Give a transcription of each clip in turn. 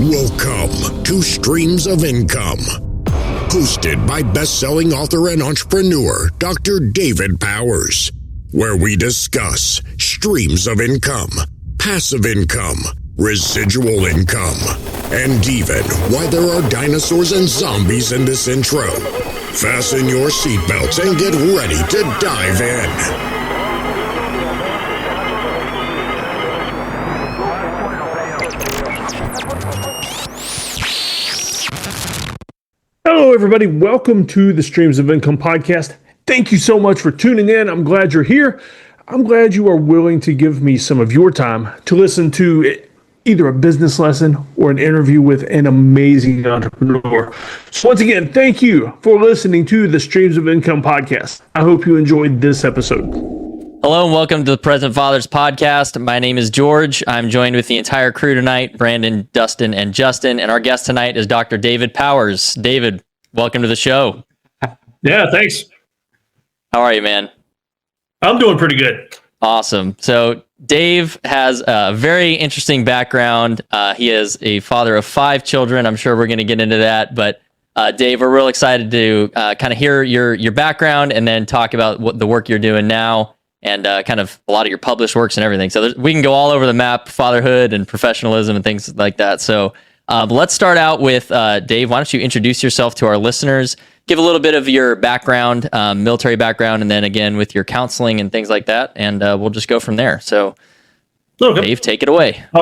Welcome to Streams of Income, hosted by best-selling author and entrepreneur Dr. David Powers, where we discuss streams of income, passive income, residual income, and even why there are dinosaurs and zombies in this intro. Fasten your seatbelts and get ready to dive in. Hello, everybody. Welcome to the Streams of Income podcast. Thank you so much for tuning in. I'm glad you're here. I'm glad you are willing to give me some of your time to listen to either a business lesson or an interview with an amazing entrepreneur. So once again, thank you for listening to the Streams of Income podcast. I hope you enjoyed this episode. Hello and welcome to the Present Fathers podcast. My name is George. I'm joined with the entire crew tonight, Brandon, Dustin, and Justin. And our guest tonight is Dr. David Powers. David, welcome to the show. Yeah, thanks. How are you, man? I'm doing pretty good. Awesome. So Dave has a very interesting background. He is a father of 5 children. I'm sure we're going to get into that. But Dave, we're real excited to kind of hear your background and then talk about what the work you're doing now. And kind of a lot of your published works and everything. So we can go all over the map, fatherhood and professionalism and things like that. So let's start out with Dave. Why don't you introduce yourself to our listeners? Give a little bit of your background, military background, and then again with your counseling and things like that. And we'll just go from there. So okay. Dave, take it away. My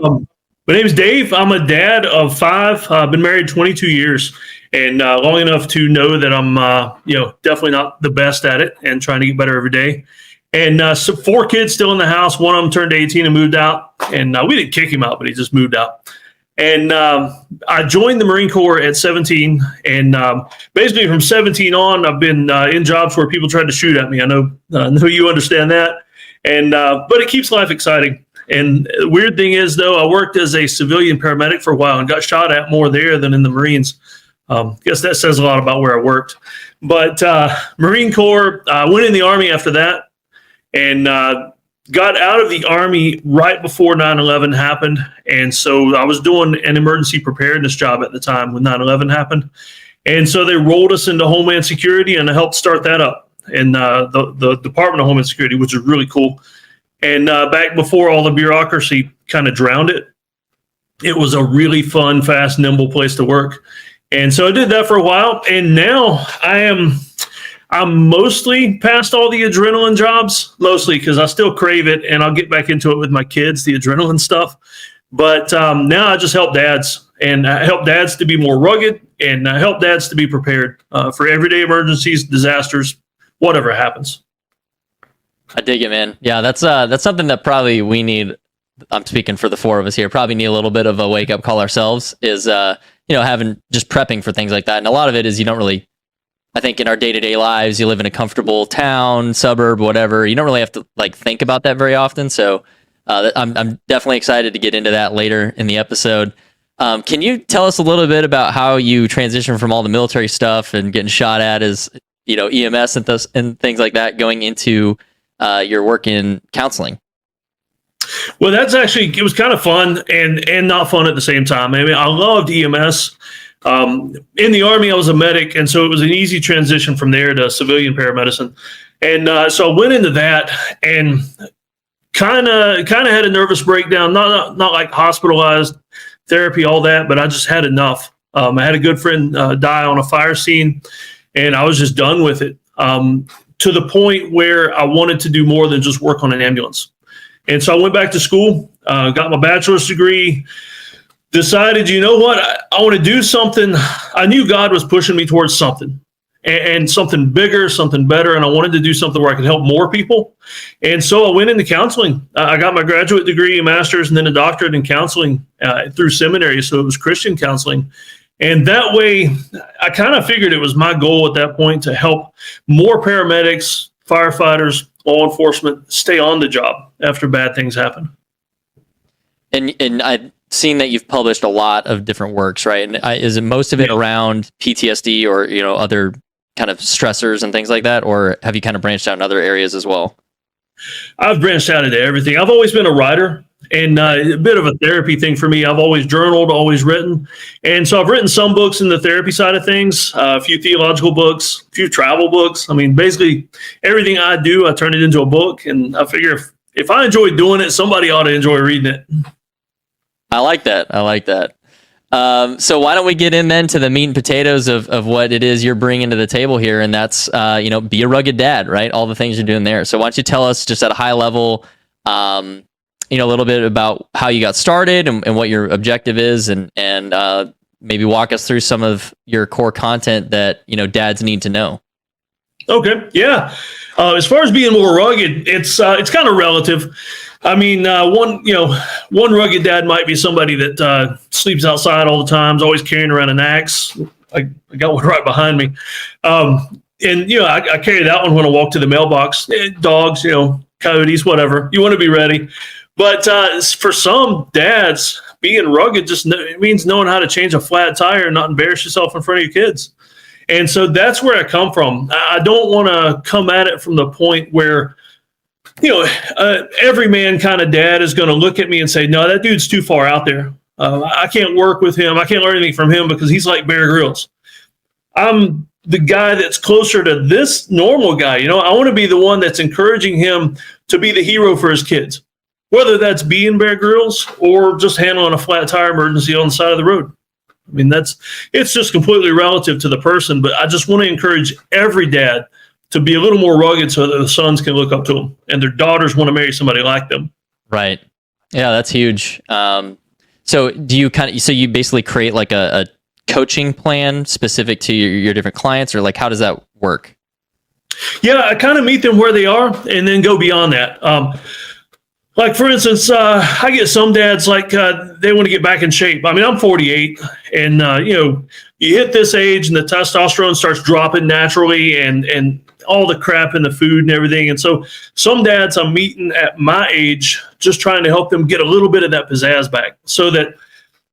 name is Dave. I'm a dad of 5. I've been married 22 years and long enough to know that I'm definitely not the best at it and trying to get better every day. And so 4 kids still in the house. One of them turned 18 and moved out. And we didn't kick him out, but he just moved out. And I joined the Marine Corps at 17. And basically from 17 on, I've been in jobs where people tried to shoot at me. I know you understand that. And but it keeps life exciting. And the weird thing is, though, I worked as a civilian paramedic for a while and got shot at more there than in the Marines. Guess that says a lot about where I worked. But Marine Corps, I went in the Army after that. And got out of the Army right before 9/11 happened. And so I was doing an emergency preparedness job at the time when 9/11 happened. And so they rolled us into Homeland Security, and I helped start that up in the Department of Homeland Security, which is really cool. And back before all the bureaucracy kind of drowned it, it was a really fun, fast, nimble place to work. And so I did that for a while. And now I'm mostly past all the adrenaline jobs, mostly because I still crave it, and I'll get back into it with my kids, the adrenaline stuff. But now I just help dads, and I help dads to be more rugged, and I help dads to be prepared for everyday emergencies, disasters, whatever happens. I dig it, man. Yeah, that's something that probably we need. I'm speaking for the 4 of us here. Probably need a little bit of a wake up call ourselves. Is having just prepping for things like that, and a lot of it is you don't really. I think in our day-to-day lives, you live in a comfortable town, suburb, whatever. You don't really have to think about that very often. So I'm definitely excited to get into that later in the episode. Can you tell us a little bit about how you transitioned from all the military stuff and getting shot at as EMS and things like that, going into your work in counseling? Well, it was kind of fun and not fun at the same time. I mean, I loved EMS. In the Army, I was a medic, and so it was an easy transition from there to civilian paramedicine. And so I went into that and kind of had a nervous breakdown, not like hospitalized therapy, all that, but I just had enough. I had a good friend die on a fire scene, and I was just done with it to the point where I wanted to do more than just work on an ambulance. And so I went back to school, got my bachelor's degree, decided, you know what, I want to do something. I knew God was pushing me towards something and something bigger, something better. And I wanted to do something where I could help more people. And so I went into counseling. I got my graduate degree, a master's, and then a doctorate in counseling through seminary. So it was Christian counseling. And that way, I kind of figured it was my goal at that point to help more paramedics, firefighters, law enforcement stay on the job after bad things happen. And I've seen that you've published a lot of different works, right? And is it most of it around PTSD or other kind of stressors and things like that, or have you kind of branched out in other areas as well? I've branched out into everything. I've always been a writer, and a bit of a therapy thing for me. I've always journaled, always written. And so I've written some books in the therapy side of things, a few theological books, a few travel books. I mean, basically everything I do, I turn it into a book. And I figure if I enjoy doing it, somebody ought to enjoy reading it. I like that. So why don't we get in then to the meat and potatoes of what it is you're bringing to the table here, and that's be a rugged dad, right? All the things you're doing there. So why don't you tell us just at a high level, a little bit about how you got started and what your objective is, and maybe walk us through some of your core content that dads need to know. Okay, yeah. As far as being more rugged, it's kind of relative. I mean, one rugged dad might be somebody that sleeps outside all the time, is always carrying around an axe. I got one right behind me. I carry that one when I walk to the mailbox. Dogs, coyotes, whatever. You want to be ready. But for some dads, being rugged just means knowing how to change a flat tire and not embarrass yourself in front of your kids. And so that's where I come from. I don't want to come at it from the point where every man kind of dad is going to look at me and say, no, that dude's too far out there. I can't work with him. I can't learn anything from him because he's like Bear Grylls. I'm the guy that's closer to this normal guy. I want to be the one that's encouraging him to be the hero for his kids, whether that's being Bear Grylls or just handling a flat tire emergency on the side of the road. I mean, it's just completely relative to the person, but I just want to encourage every dad to be a little more rugged so that the sons can look up to them and their daughters want to marry somebody like them. Right. Yeah, that's huge. So do you you basically create like a coaching plan specific to your different clients, or like, how does that work? Yeah, I kind of meet them where they are and then go beyond that. Like, for instance, I get some dads like they want to get back in shape. I mean, I'm 48 and, you hit this age and the testosterone starts dropping naturally and all the crap in the food and everything. And so some dads I'm meeting at my age, just trying to help them get a little bit of that pizzazz back so that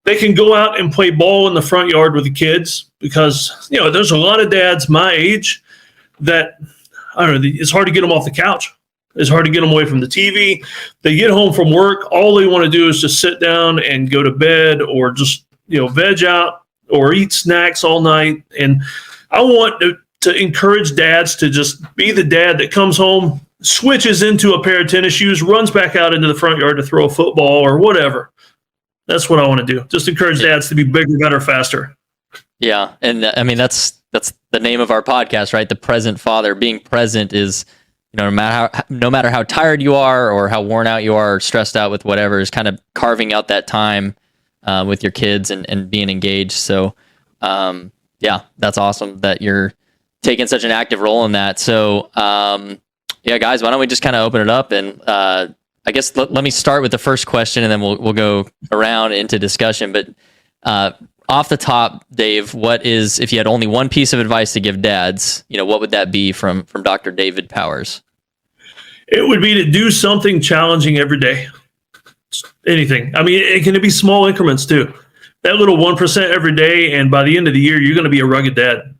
they can go out and play ball in the front yard with the kids. Because, there's a lot of dads my age that, I don't know, it's hard to get them off the couch. It's hard to get them away from the TV. They get home from work. All they want to do is just sit down and go to bed or just, veg out or eat snacks all night. And I want to encourage dads to just be the dad that comes home, switches into a pair of tennis shoes, runs back out into the front yard to throw a football or whatever. That's what I want to do. Just encourage dads to be bigger, better, faster. Yeah. And I mean, that's the name of our podcast, right? The Present Father. Being present is, no matter how tired you are or how worn out you are or stressed out with whatever, is kind of carving out that time with your kids and being engaged. So, yeah, that's awesome that you're taking such an active role in that. So, yeah, guys, why don't we just kind of open it up? And I guess let me start with the first question, and then we'll go around into discussion. But off the top, Dave, if you had only one piece of advice to give dads, what would that be from Dr. David Powers? It would be to do something challenging every day. Anything. I mean, it can be small increments too. That little 1% every day, and by the end of the year, you're going to be a rugged dad.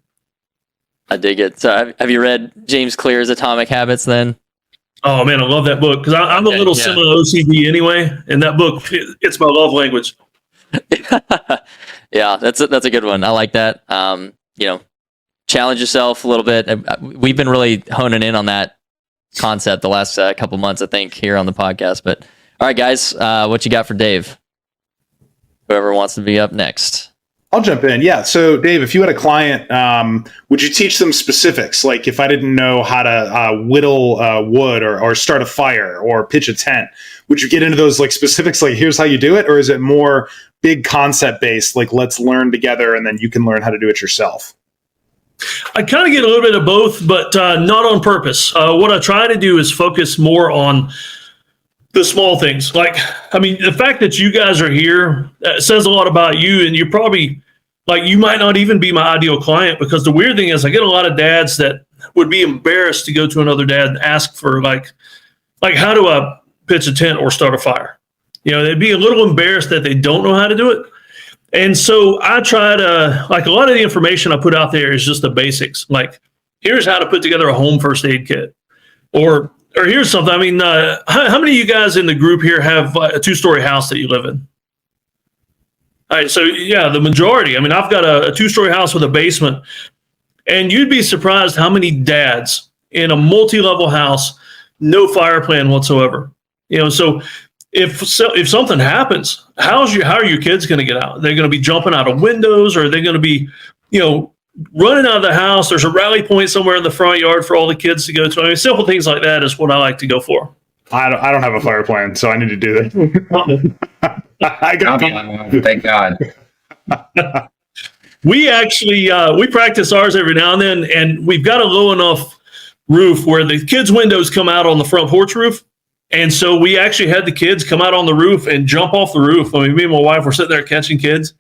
I dig it. So have you read James Clear's Atomic Habits then? Oh man, I love that book because I'm a little similar to OCD anyway, and that book, it's my love language. Yeah, that's a good one. I like that. Challenge yourself a little bit. We've been really honing in on that concept the last couple months, I think, here on the podcast. But all right, guys, what you got for Dave? Whoever wants to be up next. I'll jump in. Yeah. So, Dave, if you had a client, would you teach them specifics? Like if I didn't know how to whittle wood or start a fire or pitch a tent, would you get into those like specifics? Like here's how you do it, or is it more big concept based? Like let's learn together, and then you can learn how to do it yourself. I kind of get a little bit of both, but not on purpose. What I try to do is focus more on the small things. Like, I mean, the fact that you guys are here says a lot about you, and you're probably like, you might not even be my ideal client, because the weird thing is I get a lot of dads that would be embarrassed to go to another dad and ask for like, how do I pitch a tent or start a fire? They'd be a little embarrassed that they don't know how to do it. And so I try to, like, a lot of the information I put out there is just the basics. Like, here's how to put together a home first aid kit, or or here's something. I mean, how many of you guys in the group here have a 2-story house that you live in? All right, so yeah, the majority. I mean, I've got a 2-story house with a basement, and you'd be surprised how many dads in a multi-level house, no fire plan whatsoever. So if something happens, how are your kids going to get out? They're going to be jumping out of windows, or are they going to be, running out of the house? There's a rally point somewhere in the front yard for all the kids to go to. I mean, simple things like that is what I like to go for. I don't have a fire plan, so I need to do that. I got thank God. We actually we practice ours every now and then, and we've got a low enough roof where the kids' windows come out on the front porch roof. And so we actually had the kids come out on the roof and jump off the roof. I mean, me and my wife were sitting there catching kids,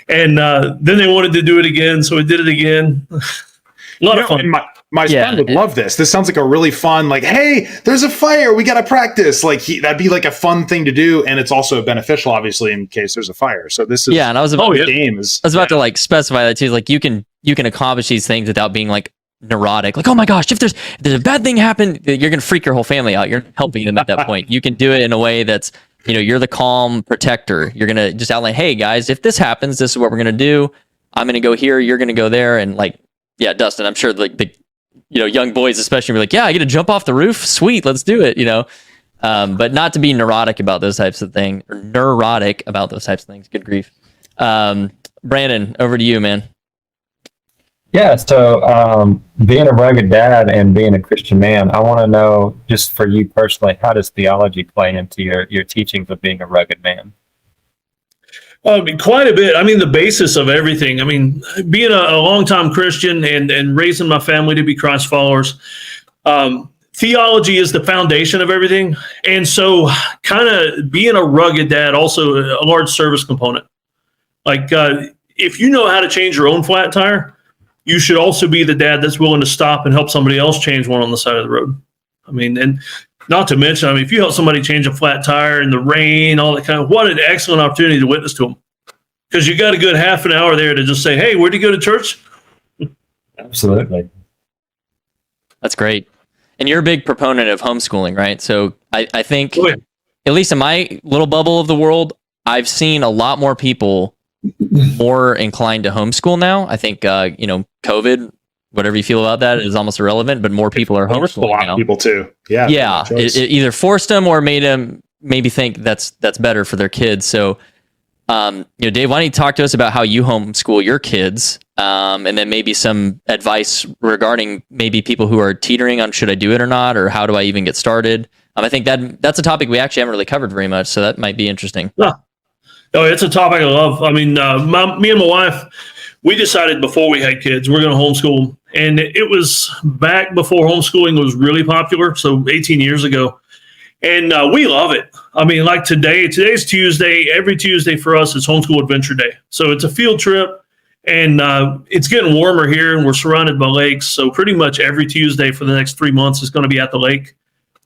and then they wanted to do it again, so we did it again. A lot of fun. My son would love this. This sounds like a really fun, like, hey, there's a fire, we got to practice. Like that'd be like a fun thing to do, and it's also beneficial, obviously, in case there's a fire. So this is and I was about to like specify that too. Like you can accomplish these things without being like neurotic. Like, oh my gosh, if there's a bad thing happen, you're gonna freak your whole family out. You're helping them at that point. You can do it in a way that's you're the calm protector. You're gonna just outline, hey guys, if this happens, this is what we're gonna do. I'm gonna go here, you're gonna go there, and like, yeah, Dustin, I'm sure like the young boys especially be like, yeah, I get to jump off the roof, sweet, let's do it, but not to be neurotic about those types of things, or neurotic about those types of things. Good grief. Brandon, over to you, man. Yeah, so being a rugged dad and being a Christian man, I want to know, just for you personally, how does theology play into your teachings of being a rugged man? Quite a bit. I mean, the basis of everything. I mean, being a longtime Christian and raising my family to be Christ followers, theology is the foundation of everything. And so kind of being a rugged dad, also a large service component. Like if you know how to change your own flat tire, you should also be the dad that's willing to stop and help somebody else change one on the side of the road. I mean, and not to mention, if you help somebody change a flat tire in the rain, all that kind of, what an excellent opportunity to witness to them. Because you got a good half an hour there to just say, hey, where'd you go to church? Absolutely. That's great. And you're a big proponent of homeschooling, right? So I think, at least in my little bubble of the world, I've seen a lot more people more inclined to homeschool now. I think, COVID, whatever you feel about that, is almost irrelevant, but more people are homeschooling now. A lot of people too. Yeah. Yeah. It either forced them or made them maybe think that's better for their kids. So, Dave, why don't you talk to us about how you homeschool your kids, and then maybe some advice regarding maybe people who are teetering on should I do it or not, or how do I even get started? I think that's a topic we actually haven't really covered very much, so that might be interesting. Oh, it's a topic I love. I mean, me and my wife, we decided before we had kids, we're going to homeschool them. And it was back before homeschooling was really popular, so 18 years ago. And we love it. I mean, like today's Tuesday. Every Tuesday for us is Homeschool Adventure Day. So it's a field trip, and it's getting warmer here, and we're surrounded by lakes. So pretty much every Tuesday for the next 3 months is going to be at the lake.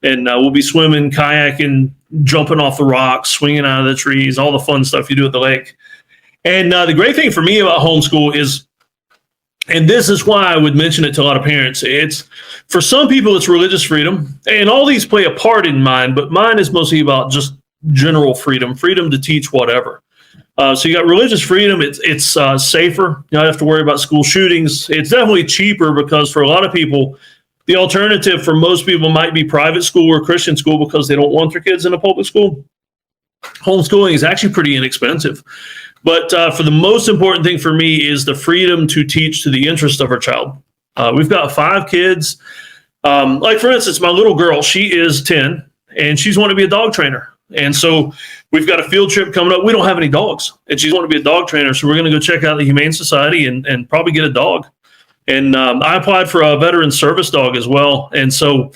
And we'll be swimming, kayaking, jumping off the rocks, swinging out of the trees, all the fun stuff you do at the lake. And the great thing for me about homeschool is, and this is why I would mention it to a lot of parents, it's for some people, it's religious freedom. And all these play a part in mine, but mine is mostly about just general freedom to teach whatever. So you got religious freedom. It's safer. You don't have to worry about school shootings. It's definitely cheaper because for a lot of people, the alternative for most people might be private school or Christian school because they don't want their kids in a public school. Homeschooling is actually pretty inexpensive. But for the most important thing for me is the freedom to teach to the interest of our child. We've got 5 kids. Like, for instance, my little girl, she is 10, and she's wanting to be a dog trainer. And so we've got a field trip coming up. We don't have any dogs, and she's wanting to be a dog trainer. So we're going to go check out the Humane Society and probably get a dog. And I applied for a veteran service dog as well. And so,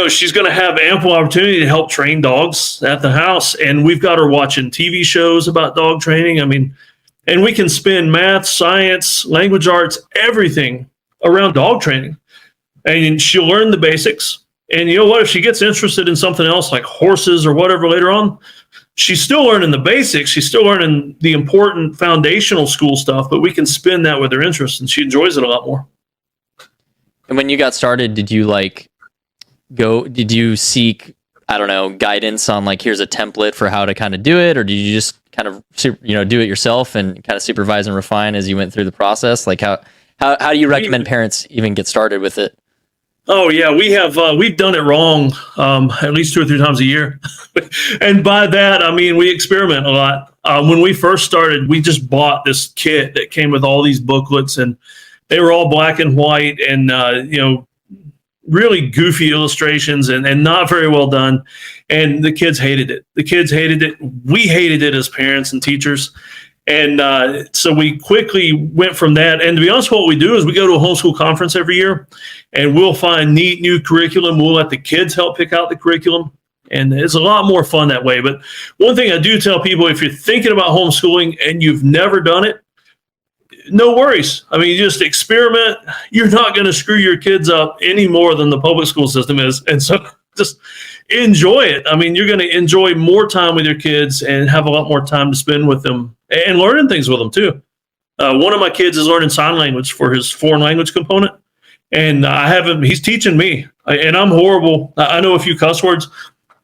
she's going to have ample opportunity to help train dogs at the house. And we've got her watching TV shows about dog training. I mean, and we can spin math, science, language arts, everything around dog training. And she'll learn the basics. And you know what? If she gets interested in something else like horses or whatever later on, she's still learning the basics. She's still learning the important foundational school stuff, but we can spin that with her interest, and she enjoys it a lot more. And when you got started, did you did you seek, I don't know, guidance on like, here's a template for how to kind of do it? Or did you just kind of, do it yourself and kind of supervise and refine as you went through the process? Like how do you recommend parents even get started with it? Oh yeah, we've done it wrong at least 2 or 3 times a year, and by that I mean we experiment a lot. When we first started, we just bought this kit that came with all these booklets, and they were all black and white, and really goofy illustrations and not very well done. And the kids hated it. We hated it as parents and teachers. And so we quickly went from that. And to be honest, what we do is we go to a homeschool conference every year, and we'll find neat new curriculum. We'll let the kids help pick out the curriculum. And it's a lot more fun that way. But one thing I do tell people, if you're thinking about homeschooling and you've never done it, no worries. I mean, you just experiment. You're not going to screw your kids up any more than the public school system is. And so just enjoy it. I mean, you're going to enjoy more time with your kids and have a lot more time to spend with them and learning things with them too. One of my kids is learning sign language for his foreign language component. And he's teaching me, and I'm horrible. I know a few cuss words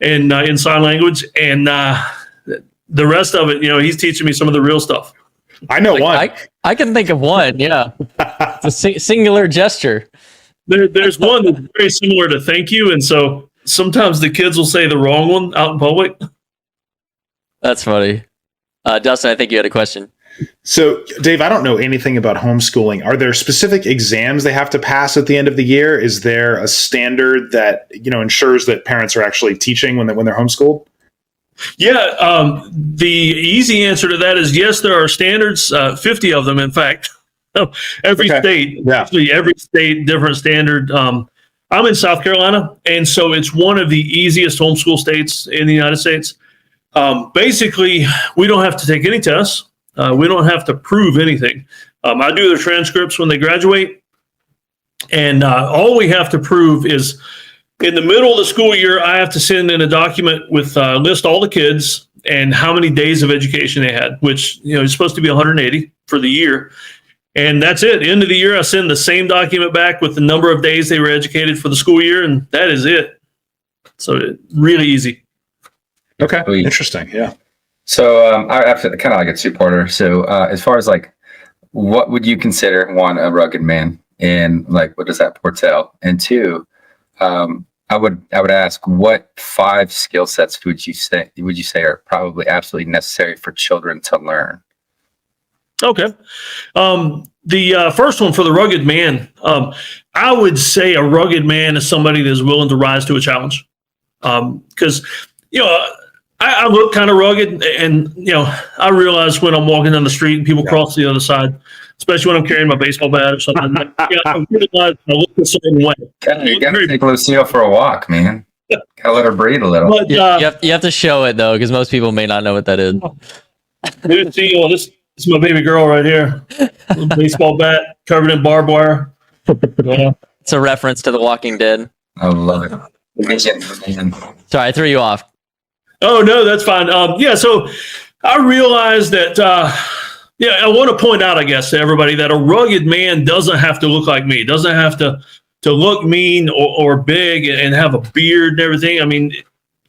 in sign language, and the rest of it, he's teaching me some of the real stuff. I know one. I can think of one. Yeah. It's a singular gesture. There's one that's very similar to thank you. And so sometimes the kids will say the wrong one out in public. That's funny. Dustin, I think you had a question. So, Dave, I don't know anything about homeschooling. Are there specific exams they have to pass at the end of the year? Is there a standard that, ensures that parents are actually teaching when they're homeschooled? Yeah, the easy answer to that is yes, there are standards, 50 of them, in fact. Every state, actually every state, different standard. I'm in South Carolina, and so it's one of the easiest homeschool states in the United States. Basically, we don't have to take any tests. We don't have to prove anything. I do their transcripts when they graduate, and all we have to prove is in the middle of the school year, I have to send in a document with list all the kids and how many days of education they had, which is supposed to be 180 for the year. And that's it. End of the year, I send the same document back with the number of days they were educated for the school year, and that is it. So really easy. Okay, interesting. Yeah. So I have kind of like a two-parter. So as far as like, what would you consider, one, a rugged man, and like, what does that foretell? And two, I would ask, what 5 skill sets would you say are probably absolutely necessary for children to learn? Okay. The first one for the rugged man, I would say a rugged man is somebody that is willing to rise to a challenge. Because, I look kind of rugged, and, I realize when I'm walking down the street and people cross the other side, especially when I'm carrying my baseball bat or something. I realize I look a certain way. You got to take Lucille for a walk, man. Got to let her breathe a little. But, You have to show it, though, because most people may not know what that is. Lucille, this is my baby girl right here. Baseball bat covered in barbed wire. Yeah. It's a reference to The Walking Dead. I love it. Sorry, I threw you off. Oh, no, that's fine. So I realized that, I want to point out, I guess, to everybody that a rugged man doesn't have to look like me, doesn't have to look mean or big and have a beard and everything. I mean,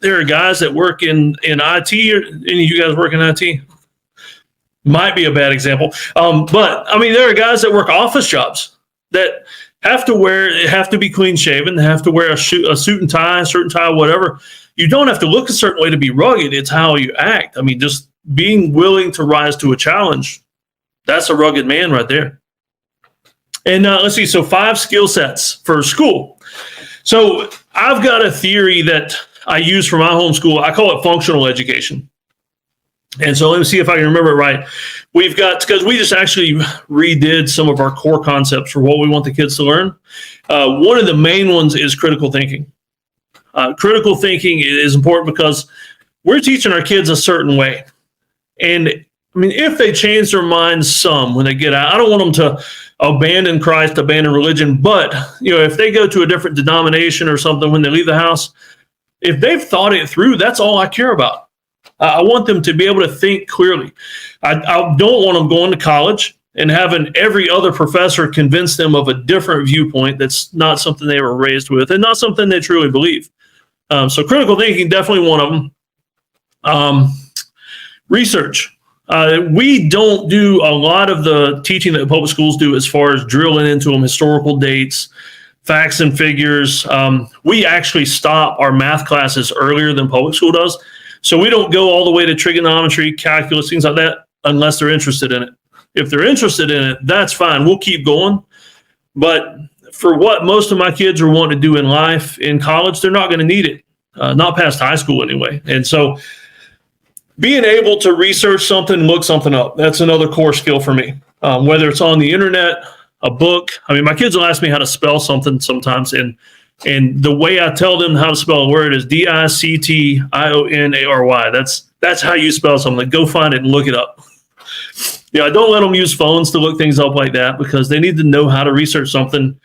there are guys that work in IT. Or any of you guys work in IT? Might be a bad example. But, I mean, there are guys that work office jobs that have to be clean shaven, have to wear a suit and tie, a shirt and tie, whatever. You don't have to look a certain way to be rugged. It's how you act. I mean, just being willing to rise to a challenge, that's a rugged man right there. And let's see, so 5 skill sets for school. So I've got a theory that I use for my homeschool. I call it functional education. And so let me see if I can remember it right. We've got, because we just actually redid some of our core concepts for what we want the kids to learn. One of the main ones is critical thinking. Critical thinking is important because we're teaching our kids a certain way. And I mean, if they change their minds some when they get out, I don't want them to abandon Christ, abandon religion. But, if they go to a different denomination or something when they leave the house, if they've thought it through, that's all I care about. I want them to be able to think clearly. I don't want them going to college and having every other professor convince them of a different viewpoint that's not something they were raised with and not something they truly believe. So critical thinking, definitely one of them. Research. We don't do a lot of the teaching that public schools do as far as drilling into them historical dates, facts and figures. We actually stop our math classes earlier than public school does. So we don't go all the way to trigonometry, calculus, things like that, unless they're interested in it. If they're interested in it, that's fine. We'll keep going. But for what most of my kids are wanting to do in life, in college, they're not going to need it, not past high school anyway. And so being able to research something, look something up, that's another core skill for me. Whether it's on the internet, a book. I mean, my kids will ask me how to spell something sometimes, and the way I tell them how to spell a word is Dictionary. That's how you spell something. Go find it and look it up. I don't let them use phones to look things up like that, because they need to know how to research something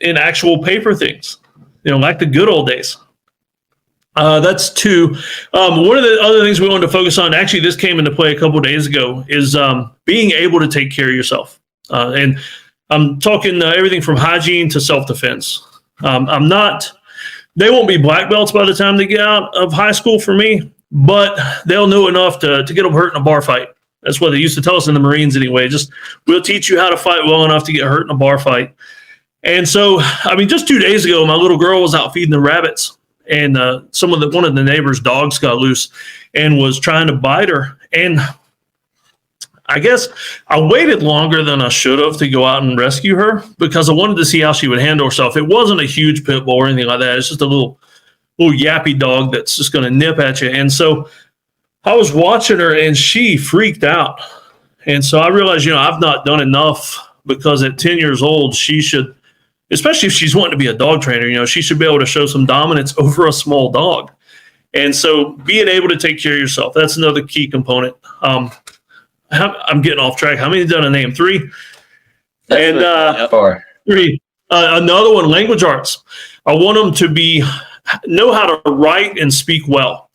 in actual paper things, like the good old days. That's two. One of the other things we wanted to focus on, actually this came into play a couple of days ago, is being able to take care of yourself. And I'm talking everything from hygiene to self-defense. They won't be black belts by the time they get out of high school for me, but they'll know enough to get them hurt in a bar fight. That's what they used to tell us in the Marines anyway. Just, we'll teach you how to fight well enough to get hurt in a bar fight. And so, just 2 days ago, my little girl was out feeding the rabbits, and one of the neighbors' dogs got loose and was trying to bite her. And I guess I waited longer than I should have to go out and rescue her, because I wanted to see how she would handle herself. It wasn't a huge pit bull or anything like that. It's just a little yappy dog that's just going to nip at you. And so I was watching her, and she freaked out. And so I realized, I've not done enough, because at 10 years old, she should, especially if she's wanting to be a dog trainer, she should be able to show some dominance over a small dog. And so being able to take care of yourself, that's another key component. I'm getting off track. How many did I name? 3? That's 4. 3. Another one, language arts. I want them to know how to write and speak well.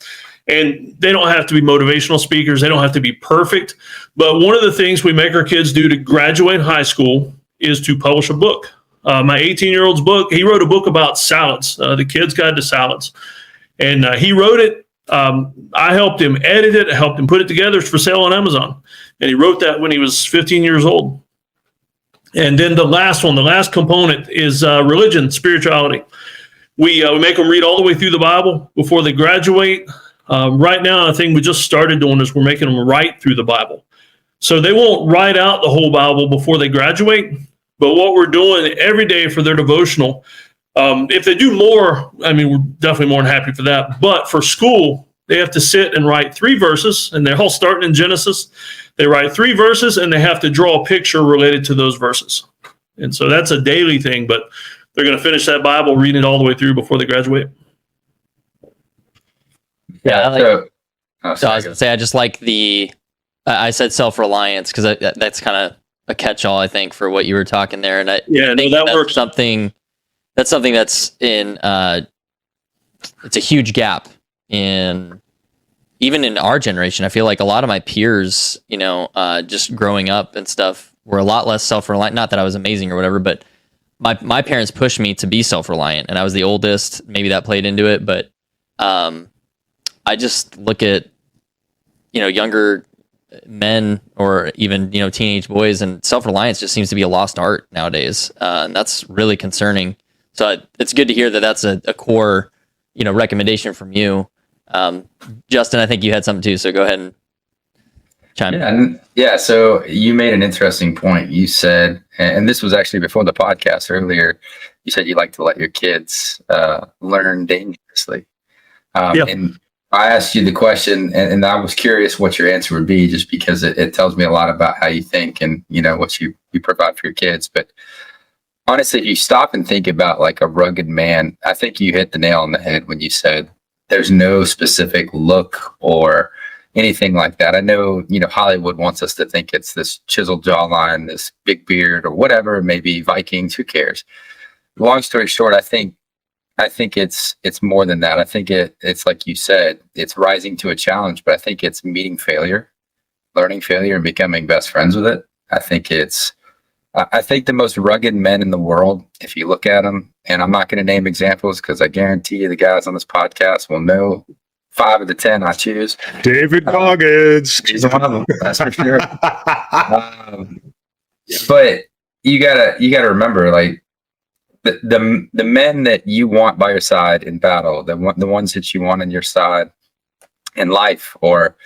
And they don't have to be motivational speakers. They don't have to be perfect. But one of the things we make our kids do to graduate high school is to publish a book. My 18-year-old's book, he wrote a book about salads, The Kid's Guide to Salads. And he wrote it. I helped him edit it. I helped him put it together. It's for sale on Amazon. And he wrote that when he was 15 years old. And then the last component is religion, spirituality. We make them read all the way through the Bible before they graduate. Right now, the thing we just started doing is we're making them write through the Bible. So they won't write out the whole Bible before they graduate. But what we're doing every day for their devotional, if they do more, we're definitely more than happy for that. But for school, they have to sit and write 3 verses, and they're all starting in Genesis. They write 3 verses, and they have to draw a picture related to those verses. And so that's a daily thing, but they're going to finish that Bible, reading it all the way through before they graduate. Yeah, so I was going to say, I just like I said self-reliance, because that's kind of a catch-all, I think, for what you were talking there. And I think that works. That's something that's in, it's a huge gap even in our generation. I feel like a lot of my peers, just growing up and stuff, were a lot less self-reliant. Not that I was amazing or whatever, but my parents pushed me to be self-reliant, and I was the oldest. Maybe that played into it, but I just look at, younger men or even, teenage boys, and self-reliance just seems to be a lost art nowadays. And that's really concerning. So it's good to hear that that's a core, recommendation from you. Justin, I think you had something too, so go ahead and chime in. Yeah, so you made an interesting point. You said, and this was actually before the podcast earlier, you said you like to let your kids learn dangerously. And I asked you the question, and I was curious what your answer would be, just because it tells me a lot about how you think and, what you provide for your kids. But honestly, if you stop and think about like a rugged man, I think you hit the nail on the head when you said there's no specific look or anything like that. I know, Hollywood wants us to think it's this chiseled jawline, this big beard, or whatever, maybe Vikings, who cares? Long story short, I think it's more than that. I think it's like you said, it's rising to a challenge, but I think it's meeting failure, learning failure, and becoming best friends with it. I think I think the most rugged men in the world, if you look at them, and I'm not going to name examples because I guarantee you the guys on this podcast will know 5 of the 10 I choose. David Goggins. He's one of them, that's for sure. But you gotta remember, like the men that you want by your side in battle, the ones that you want on your side in life, or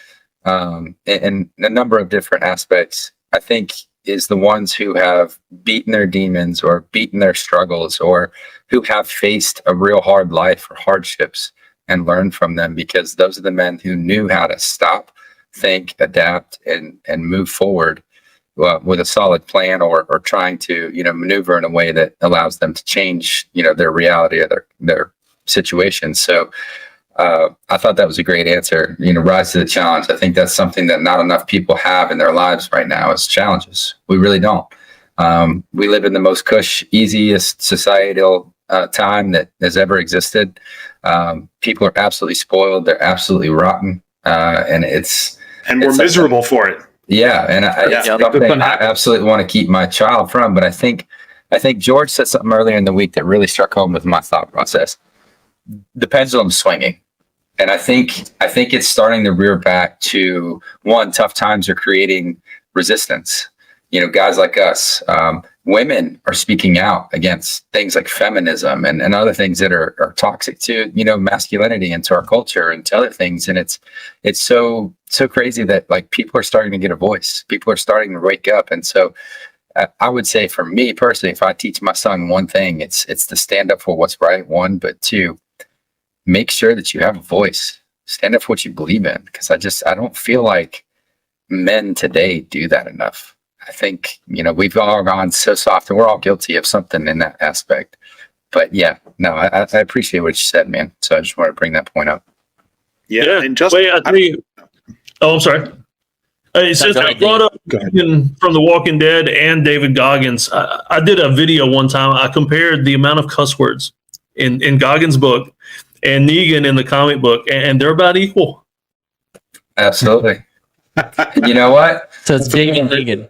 in a number of different aspects, I think is the ones who have beaten their demons or beaten their struggles, or who have faced a real hard life or hardships and learned from them, because those are the men who knew how to stop, think, adapt, and move forward with a solid plan, or trying to, maneuver in a way that allows them to change, their reality of their situation. So I thought that was a great answer. Rise to the challenge. I think that's something that not enough people have in their lives right now, is challenges. We really don't. We live in the most easiest societal time that has ever existed. People are absolutely spoiled. They're absolutely rotten. And we're miserable for it. Yeah. And it's something I absolutely want to keep my child from. But I think George said something earlier in the week that really struck home with my thought process. The pendulum's swinging. And I think it's starting to rear back to, one, tough times are creating resistance. Guys like us, women are speaking out against things like feminism and other things that are toxic to, masculinity and to our culture and to other things. And it's so crazy that, like, people are starting to get a voice. People are starting to wake up. And so I would say, for me personally, if I teach my son one thing, it's to stand up for what's right, one, but two, make sure that you have a voice. Stand up for what you believe in, because I don't feel like men today do that enough. I think, we've all gone so soft, and we're all guilty of something in that aspect. But yeah, no, I appreciate what you said, man. So I just want to bring that point up. Yeah. And just, I'm sorry. Since I brought up from The Walking Dead and David Goggins, I did a video one time. I compared the amount of cuss words in Goggins' book and Negan in the comic book, and they're about equal. Absolutely. You know what? So it's Negan.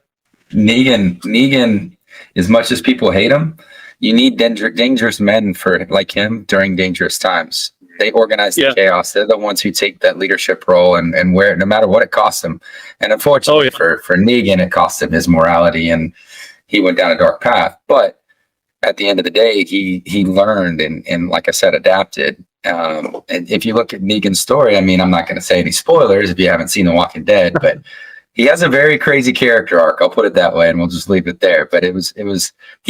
Negan, as much as people hate him, you need dangerous men like him during dangerous times. They organize the chaos. They're the ones who take that leadership role and wear it no matter what it costs them. And unfortunately for Negan, it cost him his morality, and he went down a dark path. But at the end of the day, he learned and like I said, adapted. And if you look at Negan's story, I mean, I'm not going to say any spoilers if you haven't seen The Walking Dead, but he has a very crazy character arc. I'll put it that way, and we'll just leave it there. But he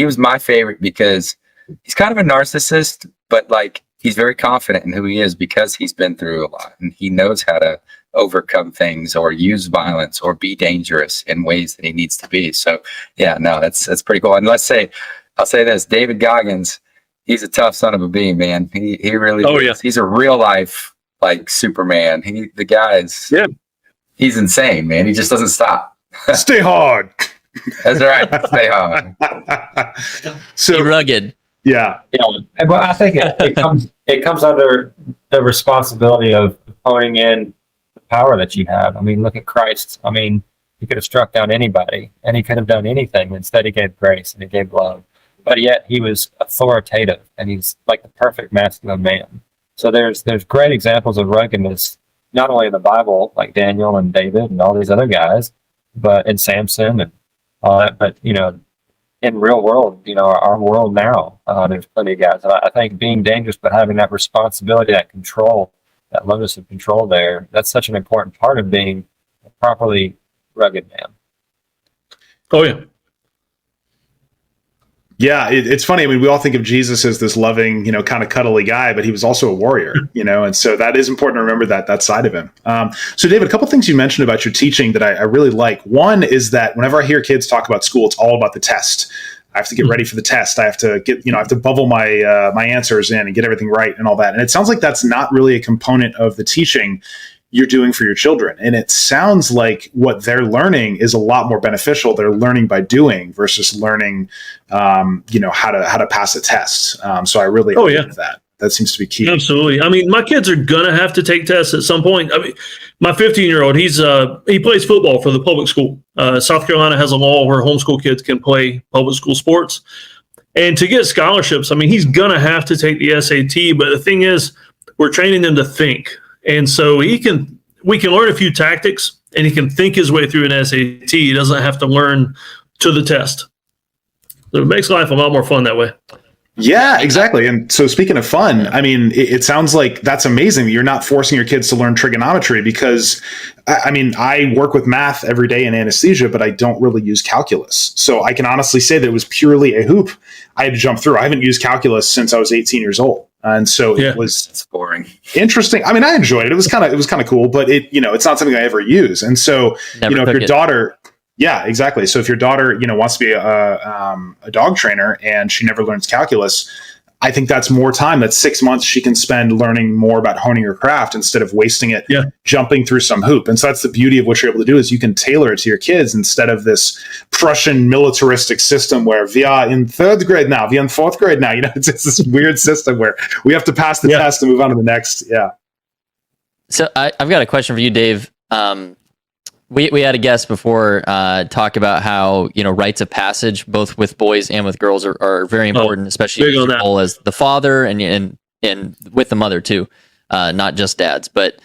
was my favorite because he's kind of a narcissist, but like, he's very confident in who he is because he's been through a lot, and he knows how to overcome things or use violence or be dangerous in ways that he needs to be. So yeah, no, that's pretty cool. And I'll say this, David Goggins, he's a tough son of a bee, man. He really is. He's a real life, like, Superman. The guy's he's insane, man. He just doesn't stop. Stay hard. That's right. Stay hard. So Be rugged. Yeah. But I think it comes under the responsibility of honing in the power that you have. I mean, look at Christ. I mean, he could have struck down anybody, and he could have done anything. Instead, he gave grace and he gave love. But yet he was authoritative, and he's like the perfect masculine man. So there's great examples of ruggedness, not only in the Bible, like Daniel and David and all these other guys, but in Samson and all that. But, in real world, our world now, there's plenty of guys. And I think being dangerous, but having that responsibility, that control, that locus of control there, that's such an important part of being a properly rugged man. Oh, yeah. Yeah, it's funny. I mean, we all think of Jesus as this loving, kind of cuddly guy, but he was also a warrior, and so that is important to remember that side of him. So, David, a couple things you mentioned about your teaching that I really like. One is that whenever I hear kids talk about school, it's all about the test. I have to get ready for the test. I have to I have to bubble my my answers in and get everything right and all that. And it sounds like that's not really a component of the teaching you're doing for your children. And it sounds like what they're learning is a lot more beneficial. They're learning by doing versus learning, how to pass a test. So I really agree with that. That seems to be key. Absolutely. I mean, my kids are gonna have to take tests at some point. I mean, my 15-year-old, he plays football for the public school. South Carolina has a law where homeschool kids can play public school sports, and to get scholarships, I mean, he's gonna have to take the SAT. But the thing is, we're training them to think, and so we can learn a few tactics, and he can think his way through an SAT. He doesn't have to learn to the test. So it makes life a lot more fun that way. Yeah, exactly. And so speaking of fun, I mean, it sounds like that's amazing that you're not forcing your kids to learn trigonometry because, I mean, I work with math every day in anesthesia, but I don't really use calculus. So I can honestly say that it was purely a hoop I had to jump through. I haven't used calculus since I was 18 years old. And so it was It's boring. interesting. I mean, I enjoyed it. It was kind of cool, but it's not something I ever use. And so, Never if took your it. daughter, yeah, exactly. So if your daughter, wants to be a dog trainer and she never learns calculus, I think that's more time. That's 6 months she can spend learning more about honing her craft instead of wasting it jumping through some hoop. And so that's the beauty of what you're able to do is you can tailor it to your kids instead of this Prussian militaristic system where we are in third grade now, we are in fourth grade now. It's this weird system where we have to pass the test and move on to the next. Yeah. So I've got a question for you, Dave. We had a guest before talk about how rites of passage, both with boys and with girls, are very important, especially in your role as the father and with the mother too, not just dads. But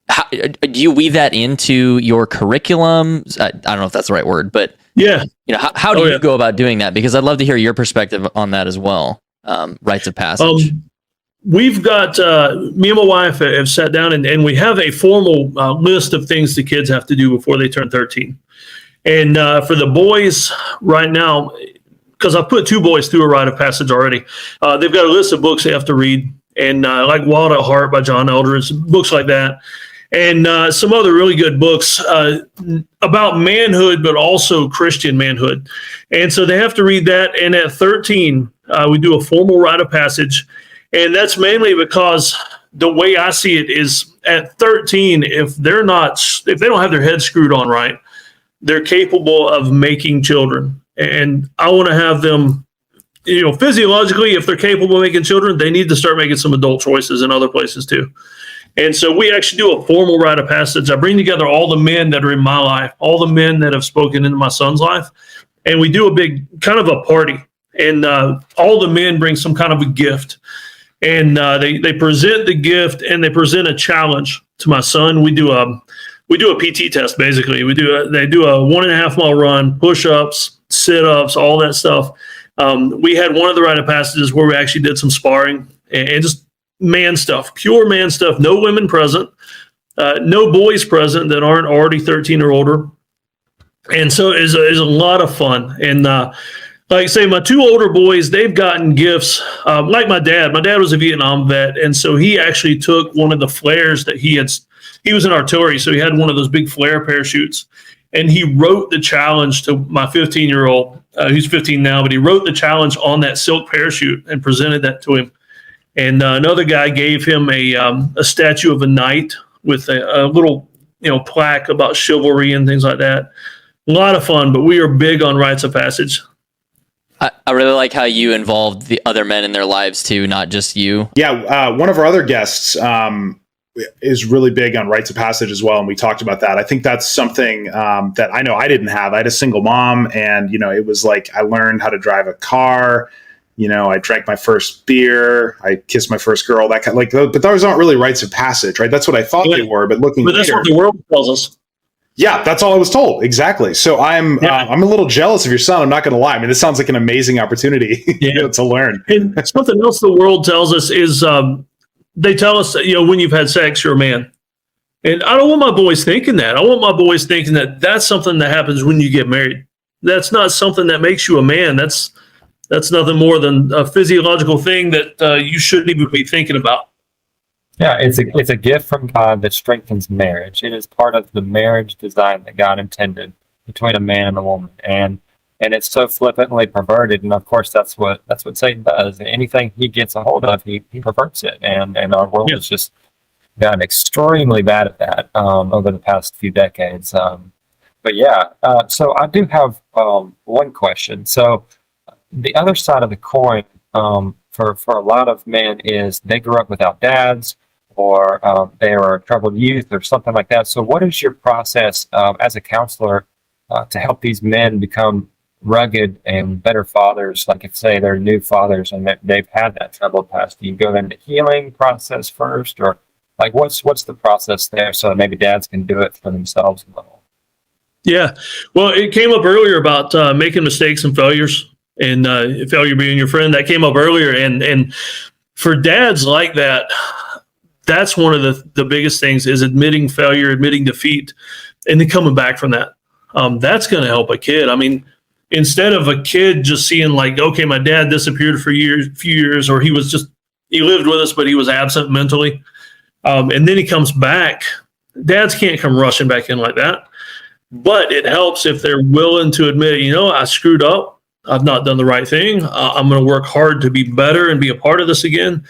how, do you weave that into your curriculum? I don't know if that's the right word, but how do you go about doing that? Because I'd love to hear your perspective on that as well. Rites of passage. We've got, me and my wife have sat down and we have a formal list of things the kids have to do before they turn 13. And for the boys right now, because I've put 2 boys through a rite of passage already, they've got a list of books they have to read. And like Wild at Heart by John Eldredge, books like that. And some other really good books about manhood, but also Christian manhood. And so they have to read that. And at 13, we do a formal rite of passage. And that's mainly because the way I see it is at 13, if they don't have their head screwed on right, they're capable of making children. And I want to have them, physiologically, if they're capable of making children, they need to start making some adult choices in other places too. And so we actually do a formal rite of passage. I bring together all the men that are in my life, all the men that have spoken into my son's life, and we do a big kind of a party. And all the men bring some kind of a gift. And they present the gift and they present a challenge to my son. We do a PT test basically. They do a 1.5 mile run, push-ups, sit-ups, all that stuff. We had one of the rite of passages where we actually did some sparring and just man stuff, pure man stuff. No women present, no boys present that aren't already 13 or older. And so it's a lot of fun. And like I say, my 2 older boys, they've gotten gifts. Like my dad was a Vietnam vet. And so he actually took one of the flares that he was in artillery. So he had one of those big flare parachutes and he wrote the challenge to my 15-year-old, who's 15 now, but he wrote the challenge on that silk parachute and presented that to him. And another guy gave him a statue of a knight with a little, plaque about chivalry and things like that. A lot of fun, but we are big on rites of passage. I really like how you involved the other men in their lives too, not just you. Yeah, one of our other guests is really big on rites of passage as well, and we talked about that. I think that's something that I know I didn't have. I had a single mom, and it was like I learned how to drive a car. I drank my first beer. I kissed my first girl. That kind of, but those aren't really rites of passage, right? That's what I thought they were. But that's what the world tells us. Yeah, that's all I was told. Exactly. So I'm a little jealous of your son. I'm not going to lie. I mean, this sounds like an amazing opportunity to learn. And something else the world tells us is they tell us that, when you've had sex, you're a man. And I don't want my boys thinking that. I want my boys thinking that that's something that happens when you get married. That's not something that makes you a man. That's nothing more than a physiological thing that you shouldn't even be thinking about. Yeah, it's a gift from God that strengthens marriage. It is part of the marriage design that God intended between a man and a woman, and it's so flippantly perverted. And of course, that's what Satan does. Anything he gets a hold of, he perverts it. And our world has just gotten extremely bad at that over the past few decades. So I do have one question. So the other side of the coin for a lot of men is they grew up without dads, or they were a troubled youth or something like that. So what is your process as a counselor to help these men become rugged and better fathers? Like if say they're new fathers and they've had that troubled past, do you go into healing process first, or like what's the process there so that maybe dads can do it for themselves a little? Yeah. Well, it came up earlier about making mistakes and failures, and failure being your friend. That came up earlier. And for dads like that, that's one of the biggest things is admitting failure, admitting defeat, and then coming back from that. That's going to help a kid. I mean, instead of a kid just seeing like, okay, my dad disappeared for few years, or he lived with us, but he was absent mentally. And then he comes back. Dads can't come rushing back in like that. But it helps if they're willing to admit, I screwed up. I've not done the right thing. I'm going to work hard to be better and be a part of this again.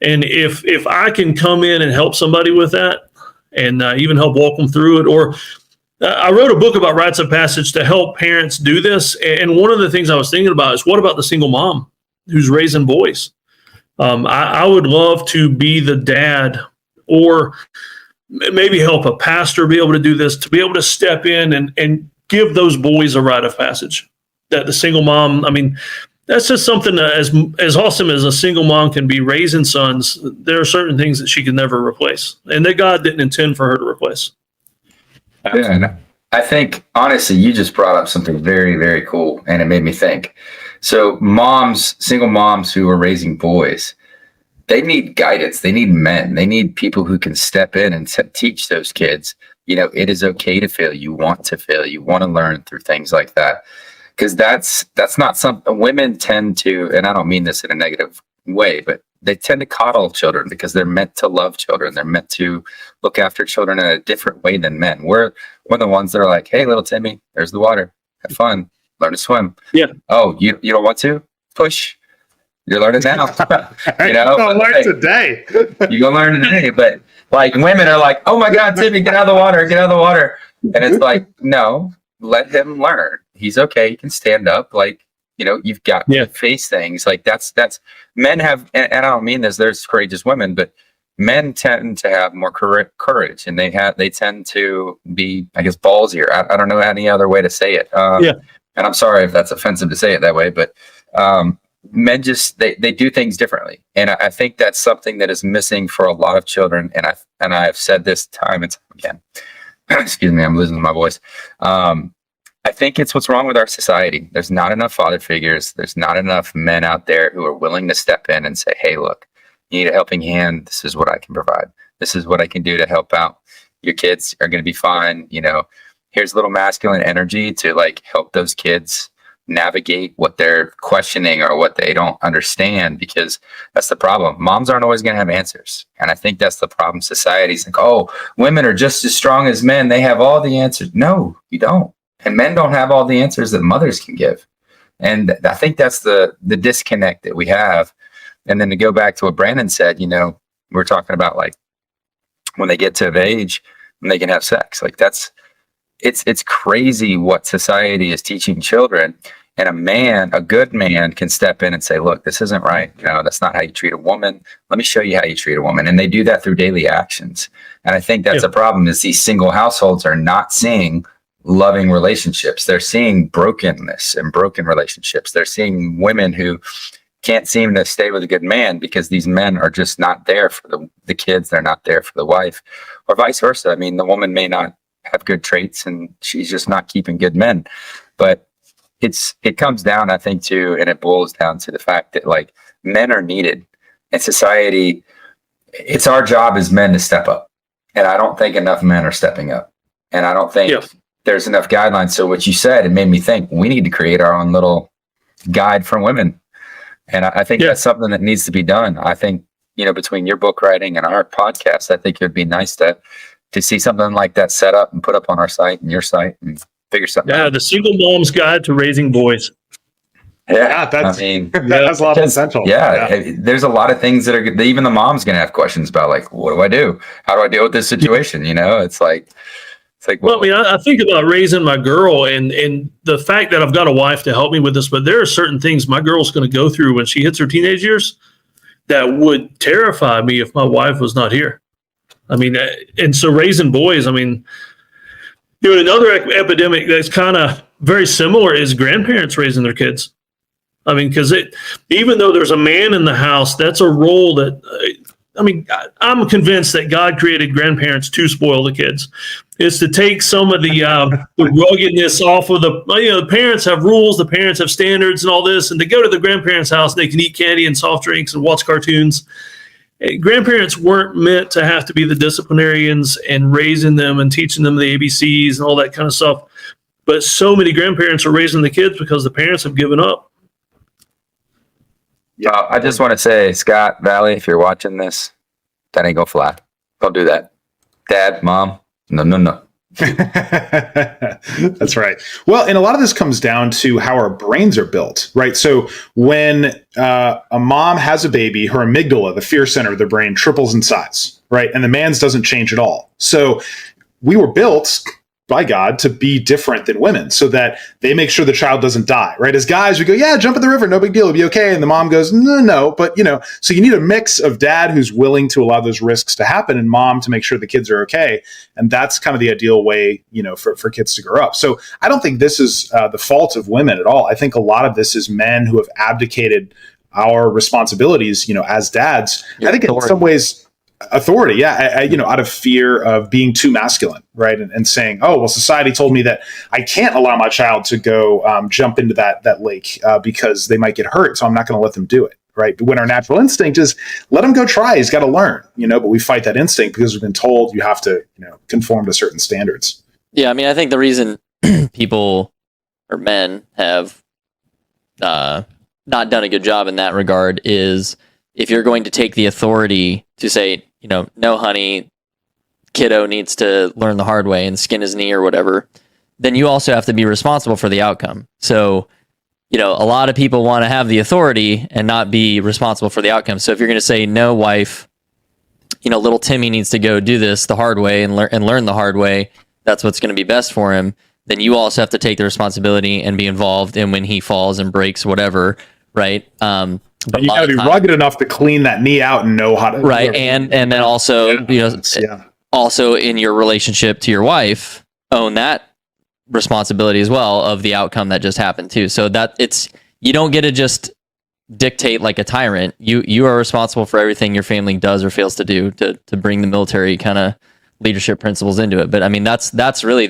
And if I can come in and help somebody with that, and even help walk them through it, or I wrote a book about rites of passage to help parents do this. And one of the things I was thinking about is, what about the single mom who's raising boys? I would love to be the dad, or maybe help a pastor be able to do this, to be able to step in and give those boys a rite of passage. That the single mom, I mean, that's just something that as awesome as a single mom can be raising sons, there are certain things that she can never replace, and that God didn't intend for her to replace. Yeah, and I think, honestly, you just brought up something very, very cool, and it made me think. So single moms who are raising boys, they need guidance. They need men. They need people who can step in and teach those kids, it is okay to fail. You want to fail. You want to learn through things like that. Because that's not something women tend to, and I don't mean this in a negative way, but they tend to coddle children because they're meant to love children. They're meant to look after children in a different way than men. We're the ones that are like, hey, little Timmy, there's the water. Have fun. Learn to swim. Yeah. Oh, you don't want to? Push. You're learning now. You're gonna learn today. You're gonna learn today. But like women are like, oh my God, Timmy, get out of the water, get out of the water. And it's like, no, let him learn. He's okay. He can stand up. Like, you've got to face things. Like that's men have, and I don't mean this, there's courageous women, but men tend to have more courage, and they tend to be, I guess, ballsier. I don't know any other way to say it. And I'm sorry if that's offensive to say it that way, but men just, they do things differently. And I think that's something that is missing for a lot of children. And I've said this time and time again. Excuse me, I'm losing my voice. I think it's what's wrong with our society. There's not enough father figures. There's not enough men out there who are willing to step in and say, hey, look, you need a helping hand. This is what I can provide. This is what I can do to help out. Your kids are going to be fine. Here's a little masculine energy to like help those kids navigate what they're questioning or what they don't understand, because that's the problem. Moms aren't always going to have answers. And I think that's the problem. Society's like, oh, women are just as strong as men. They have all the answers. No, you don't. And men don't have all the answers that mothers can give. And I think that's the disconnect that we have. And then to go back to what Brandon said, we're talking about like when they get to of age and they can have sex. Like it's crazy what society is teaching children. And a good man can step in and say, look, this isn't right. That's not how you treat a woman. Let me show you how you treat a woman. And they do that through daily actions. And I think that's a problem, is these single households are not seeing loving relationships. They're seeing brokenness and broken relationships. They're seeing women who can't seem to stay with a good man because these men are just not there for the kids. They're not there for the wife, or vice versa. I mean, the woman may not have good traits and she's just not keeping good men. But it comes down, I think, to, and it boils down to the fact that like men are needed in society. It's our job as men to step up. And I don't think enough men are stepping up. And I don't think there's enough guidelines. So what you said, it made me think we need to create our own little guide for women. And I think that's something that needs to be done. I think, between your book writing and our podcast, I think it would be nice to see something like that set up and put up on our site and your site and figure something out. Yeah, the Single Mom's Guide to Raising Boys. Yeah, that has a lot of potential. Yeah, there's a lot of things that are, even the mom's going to have questions about, like, what do I do? How do I deal with this situation? It's like, It's like, Well, I mean, I think about raising my girl and the fact that I've got a wife to help me with this, but there are certain things my girl's going to go through when she hits her teenage years that would terrify me if my wife was not here. I mean, and so raising boys, I mean, another epidemic that's kind of very similar is grandparents raising their kids. I mean, because even though there's a man in the house, that's a role that, I mean, I'm convinced that God created grandparents to spoil the kids. Is to take some of the ruggedness off of the parents have rules, the parents have standards and all this, and to go to the grandparents' house, they can eat candy and soft drinks and watch cartoons. Grandparents weren't meant to have to be the disciplinarians and raising them and teaching them the ABCs and all that kind of stuff. But so many grandparents are raising the kids because the parents have given up. Yeah, I just want to say, Scott Valley, if you're watching this, that ain't gonna fly. Don't do that. Dad, Mom, no. That's right. Well, and a lot of this comes down to how our brains are built, right? So when a mom has a baby, her amygdala, the fear center of the brain, triples in size, right? And the man's doesn't change at all. So we were built by God to be different than women so that they make sure the child doesn't die, right? As guys, we go, yeah, jump in the river, no big deal, it'll be okay. And the mom goes, no. But, so you need a mix of dad who's willing to allow those risks to happen and mom to make sure the kids are okay. And that's kind of the ideal way, for kids to grow up. So I don't think this is the fault of women at all. I think a lot of this is men who have abdicated our responsibilities, as dads. I think in some ways, authority, out of fear of being too masculine, right? And saying, oh, well, society told me that I can't allow my child to go jump into that lake because they might get hurt, so I'm not going to let them do it, right? But when our natural instinct is, let him go try, he's got to learn, but we fight that instinct because we've been told you have to, conform to certain standards. Yeah, I mean, I think the reason people or men have not done a good job in that regard is if you're going to take the authority to say, no, honey, kiddo needs to learn the hard way and skin his knee or whatever, then you also have to be responsible for the outcome. So, a lot of people want to have the authority and not be responsible for the outcome. So if you're going to say, no, wife, little Timmy needs to go do this the hard way and learn the hard way, that's what's going to be best for him, then you also have to take the responsibility and be involved in when he falls and breaks whatever, right? But you got to be rugged enough to clean that knee out and know how to. Right, and then also, also in your relationship to your wife, own that responsibility as well of the outcome that just happened too. So that you don't get to just dictate like a tyrant. You are responsible for everything your family does or fails to do to bring the military kind of leadership principles into it. But I mean, that's really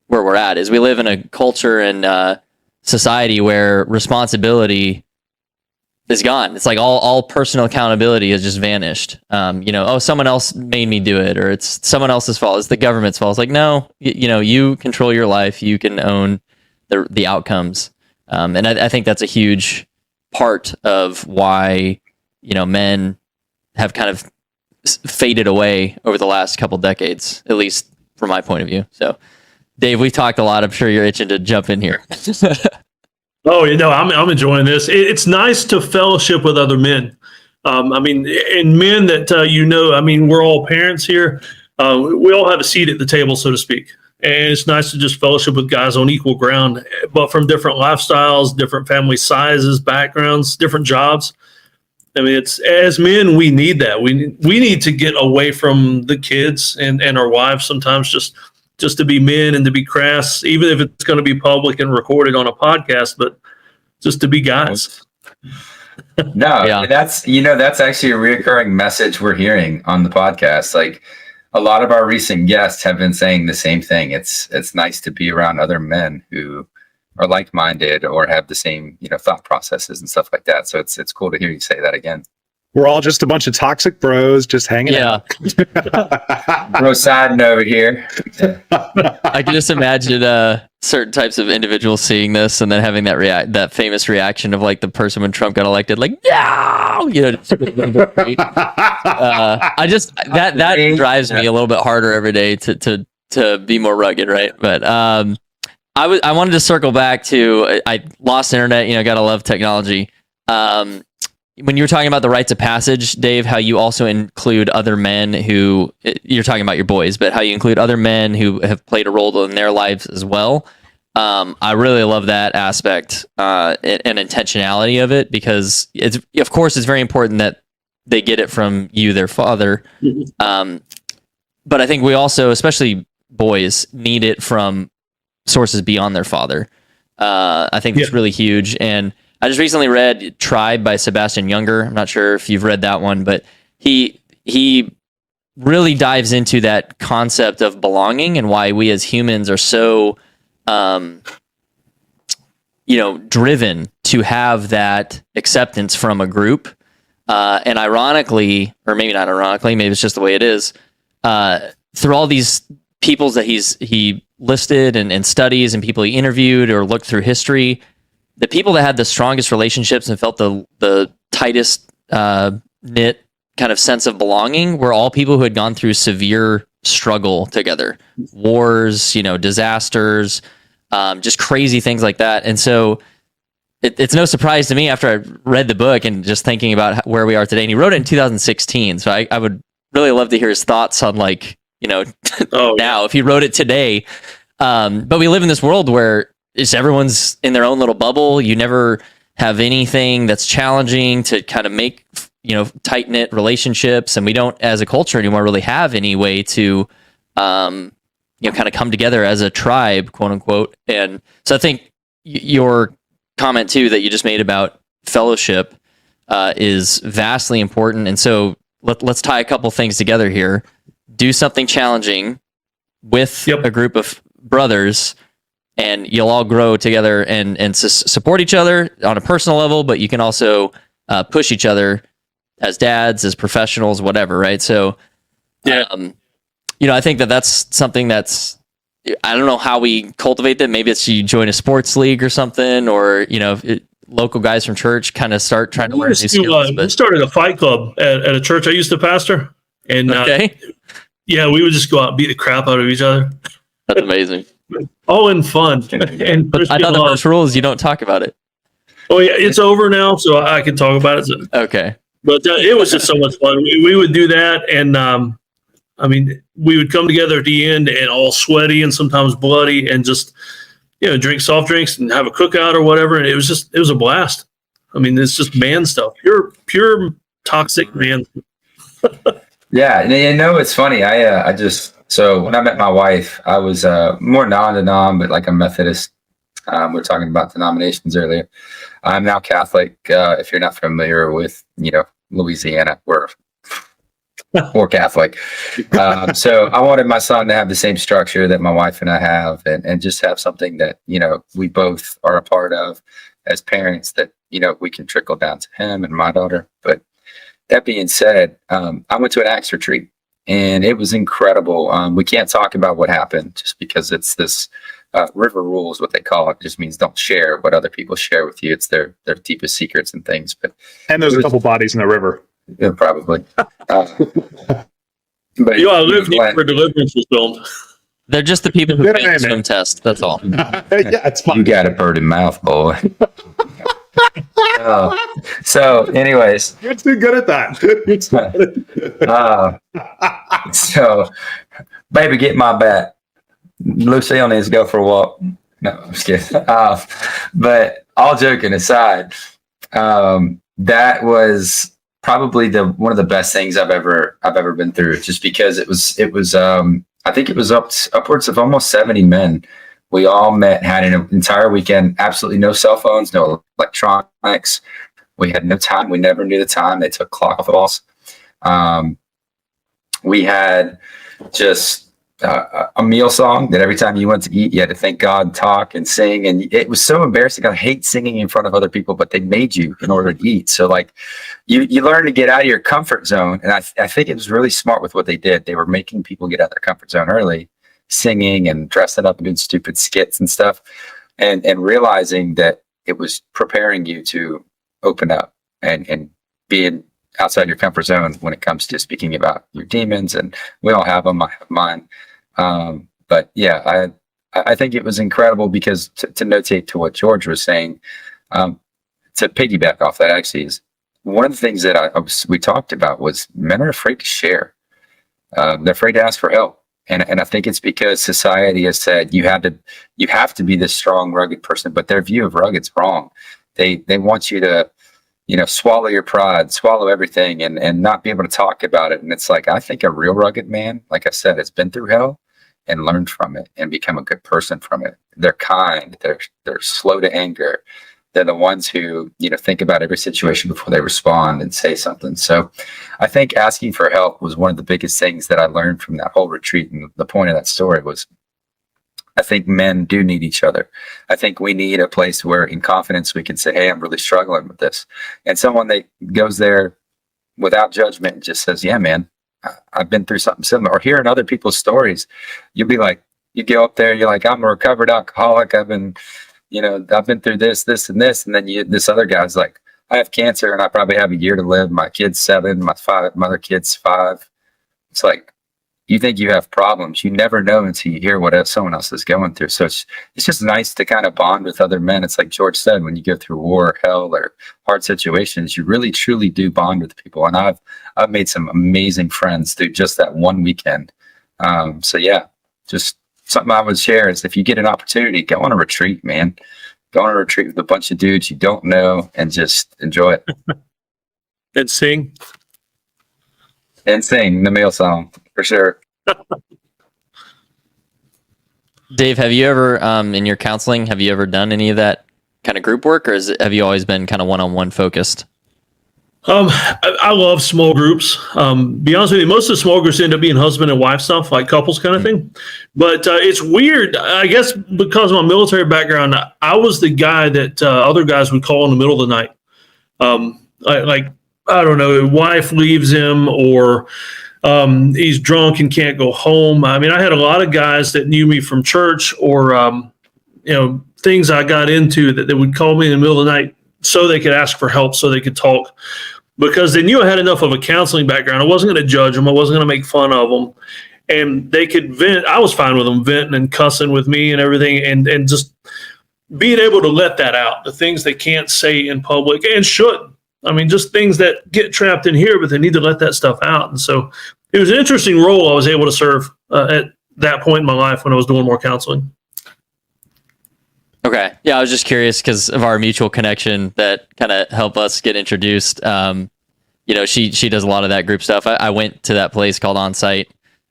where we're at. Is we live in a culture and society where responsibility is gone. It's like all personal accountability has just vanished. Someone else made me do it, or it's someone else's fault. It's the government's fault. It's like, no, you control your life. You can own the outcomes. And I think that's a huge part of why, men have kind of faded away over the last couple decades, at least from my point of view. So Dave, we've talked a lot. I'm sure you're itching to jump in here. Oh, I'm enjoying this. It's nice to fellowship with other men. And men that, we're all parents here. We all have a seat at the table, so to speak. And it's nice to just fellowship with guys on equal ground, but from different lifestyles, different family sizes, backgrounds, different jobs. I mean, as men, we need that. We need to get away from the kids and our wives sometimes just to be men and to be crass, even if it's going to be public and recorded on a podcast, but just to be guys. No, yeah. That's actually a reoccurring message we're hearing on the podcast. Like a lot of our recent guests have been saying the same thing. It's nice to be around other men who are like-minded or have the same, thought processes and stuff like that. So it's cool to hear you say that again. We're all just a bunch of toxic bros just hanging out. Bro siding over here. I can just imagine certain types of individuals seeing this and then having that famous reaction of like the person when Trump got elected, like, no, I just that drives me a little bit harder every day to be more rugged, right? But I wanted to circle back to I lost internet. Gotta love technology. when you're talking about the rites of passage, Dave, how you also include other men who, you're talking about your boys, but how you include other men who have played a role in their lives as well. I really love that aspect and intentionality of it, because it's, of course, it's very important that they get it from you, their father. But I think we also, especially boys, need it from sources beyond their father. I think it's really huge. And I just recently read Tribe by Sebastian Junger. I'm not sure if you've read that one, but he really dives into that concept of belonging and why we as humans are so driven to have that acceptance from a group. And ironically, or maybe not ironically, maybe it's just the way it is, through all these peoples that he listed and studies and people he interviewed or looked through history, the people that had the strongest relationships and felt the tightest knit kind of sense of belonging were all people who had gone through severe struggle together, wars, disasters, just crazy things like that. And so it's no surprise to me after I read the book and just thinking about where we are today. And he wrote it in 2016. So I would really love to hear his thoughts on now if he wrote it today. But we live in this world where everyone's in their own little bubble. You never have anything that's challenging to kind of make, tight knit relationships. And we don't, as a culture anymore, really have any way to, kind of come together as a tribe, quote unquote. And so I think your comment too that you just made about fellowship is vastly important. And so let's tie a couple things together here. Do something challenging with a group of brothers, and you'll all grow together and support each other on a personal level, but you can also push each other as dads, as professionals, whatever, right? So, I think that's something that's, I don't know how we cultivate that. Maybe it's you join a sports league or something, or, local guys from church kind of start trying to learn new skills. We started a fight club at a church I used to pastor. And we would just go out and beat the crap out of each other. That's amazing. All in fun. And but I thought the first rule is you don't talk about it. Oh yeah, it's over now, so I can talk about it. Okay. But it was just so much fun. We would do that, and we would come together at the end and all sweaty and sometimes bloody, and just drink soft drinks and have a cookout or whatever. And it was a blast. I mean, it's just man stuff, pure toxic man. Yeah, and it's funny. So when I met my wife, I was more non-denom, but like a Methodist. We're talking about denominations earlier. I'm now Catholic. If you're not familiar with, Louisiana, we're Catholic. So I wanted my son to have the same structure that my wife and I have, and just have something that, we both are a part of as parents that, we can trickle down to him and my daughter. But that being said, I went to an Acts retreat. And it was incredible. We can't talk about what happened just because it's this river rules, what they call it. It just means don't share what other people share with you. It's their deepest secrets and things. And there's a couple bodies in the river. Yeah, probably. But I live near where Deliverance was filmed. They're just the people who failed the swim test. That's all. It's fine. You got a bird in mouth, boy. So anyways, You're too good at that. So baby, get my bat. Lucille needs to go for a walk. No, I'm just kidding. But all joking aside, that was probably one of the best things I've ever been through, just because it was I think it was upwards of almost 70 men. We all met, had an entire weekend, absolutely no cell phones, no electronics. We had no time. We never knew the time. They took clock off of us. We had just a meal song that every time you went to eat, you had to thank God, talk, and sing. And it was so embarrassing. I hate singing in front of other people, but they made you in order to eat. So you learn to get out of your comfort zone. And I think it was really smart with what they did. They were making people get out of their comfort zone early, singing and dressing up and doing stupid skits and stuff, and realizing that it was preparing you to open up and being outside your comfort zone when it comes to speaking about your demons. And we all have them. I have mine. But yeah, I think it was incredible because to notate to what George was saying, to piggyback off that actually is one of the things that we talked about was men are afraid to share. They're afraid to ask for help. And I think it's because society has said you have to be this strong, rugged person, but their view of rugged's wrong. They want you to, swallow your pride, swallow everything, and not be able to talk about it. And it's like, I think a real rugged man, like I said, has been through hell and learned from it and become a good person from it. They're kind. They're slow to anger. They're the ones who, think about every situation before they respond and say something. So I think asking for help was one of the biggest things that I learned from that whole retreat. And the point of that story was, I think men do need each other. I think we need a place where in confidence we can say, hey, I'm really struggling with this. And someone that goes there without judgment and just says, yeah, man, I've been through something similar. Or hearing other people's stories, you'll be like, you go up there, you're like, I'm a recovered alcoholic. I've been through this, and this. And then this other guy's like, I have cancer and I probably have a year to live. My kid's 7, my other kid's 5. It's like, you think you have problems. You never know until you hear what someone else is going through. So it's just nice to kind of bond with other men. It's like George said, when you go through war or hell or hard situations, you really, truly do bond with people. And I've made some amazing friends through just that one weekend. So yeah, just something I would share is if you get an opportunity, go on a retreat, man. Go on a retreat with a bunch of dudes you don't know and just enjoy it. And sing. And sing the male song, for sure. Dave, have you ever, in your counseling, have you ever done any of that kind of group work, or have you always been kind of one-on-one focused? I love small groups. Be honest with you, most of the small groups end up being husband and wife stuff, like couples kind of thing. But it's weird, I guess, because of my military background. I was the guy that other guys would call in the middle of the night. I don't know, wife leaves him, or he's drunk and can't go home. I mean, I had a lot of guys that knew me from church or things I got into that they would call me in the middle of the night so they could ask for help, so they could talk, because they knew I had enough of a counseling background. I wasn't going to judge them. I wasn't going to make fun of them. And they could vent. I was fine with them venting and cussing with me and everything, and just being able to let that out, the things they can't say in public and should. I mean, just things that get trapped in here, but they need to let that stuff out. And so it was an interesting role I was able to serve at that point in my life when I was doing more counseling. Okay. Yeah, I was just curious because of our mutual connection that kind of helped us get introduced. She does a lot of that group stuff. I went to that place called Onsite.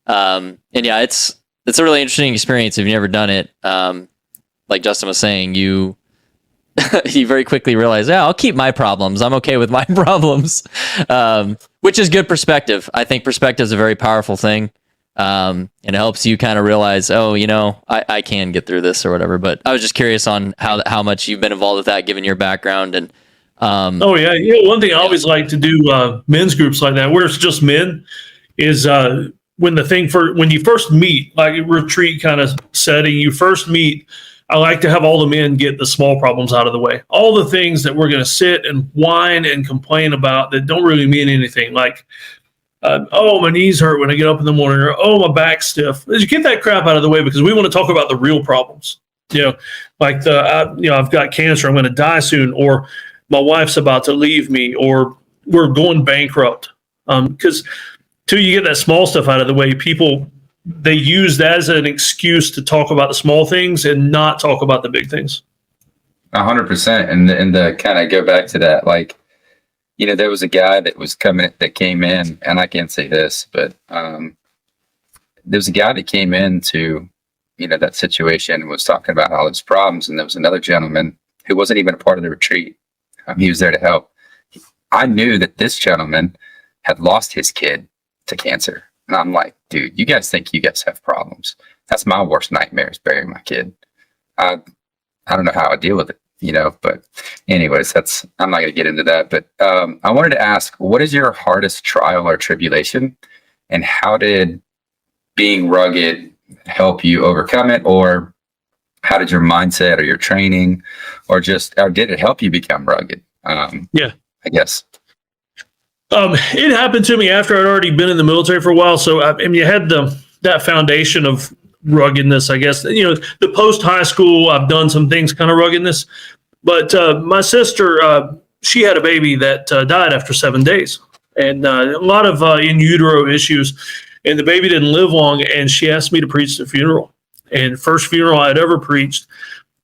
And yeah, it's a really interesting experience if you've never done it. Like Justin was saying, you very quickly realize, I'll keep my problems. I'm okay with my problems, which is good perspective. I think perspective is a very powerful thing. And it helps you kind of realize, I can get through this or whatever. But I was just curious on how much you've been involved with that, given your background. And one thing I always like to do men's groups like that, where it's just men, is when you first meet, like a retreat kind of setting, you first meet. I like to have all the men get the small problems out of the way. All the things that we're going to sit and whine and complain about that don't really mean anything. Like, my knees hurt when I get up in the morning, or my back's stiff. You get that crap out of the way, because we want to talk about the real problems. Like I've got cancer, I'm going to die soon, or my wife's about to leave me, or we're going bankrupt. Because till you get that small stuff out of the way, they use that as an excuse to talk about the small things and not talk about the big things. 100%. And to kind of go back to that, like, there was a guy that came in, and I can't say this, but there was a guy that came into, that situation and was talking about all his problems. And there was another gentleman who wasn't even a part of the retreat. He was there to help. I knew that this gentleman had lost his kid to cancer. And I'm like, dude, you guys think you guys have problems. That's my worst nightmare, is burying my kid. I don't know how I deal with it, but anyways, I'm not going to get into that. But I wanted to ask, what is your hardest trial or tribulation, and how did being rugged help you overcome it? Or how did your mindset or your training, or did it help you become rugged? I guess. It happened to me after I'd already been in the military for a while. So you had that foundation of ruggedness, I guess. The post high school, I've done some things kind of ruggedness. But my sister, she had a baby that died after 7 days, and a lot of in utero issues, and the baby didn't live long. And she asked me to preach the funeral, and first funeral I'd ever preached.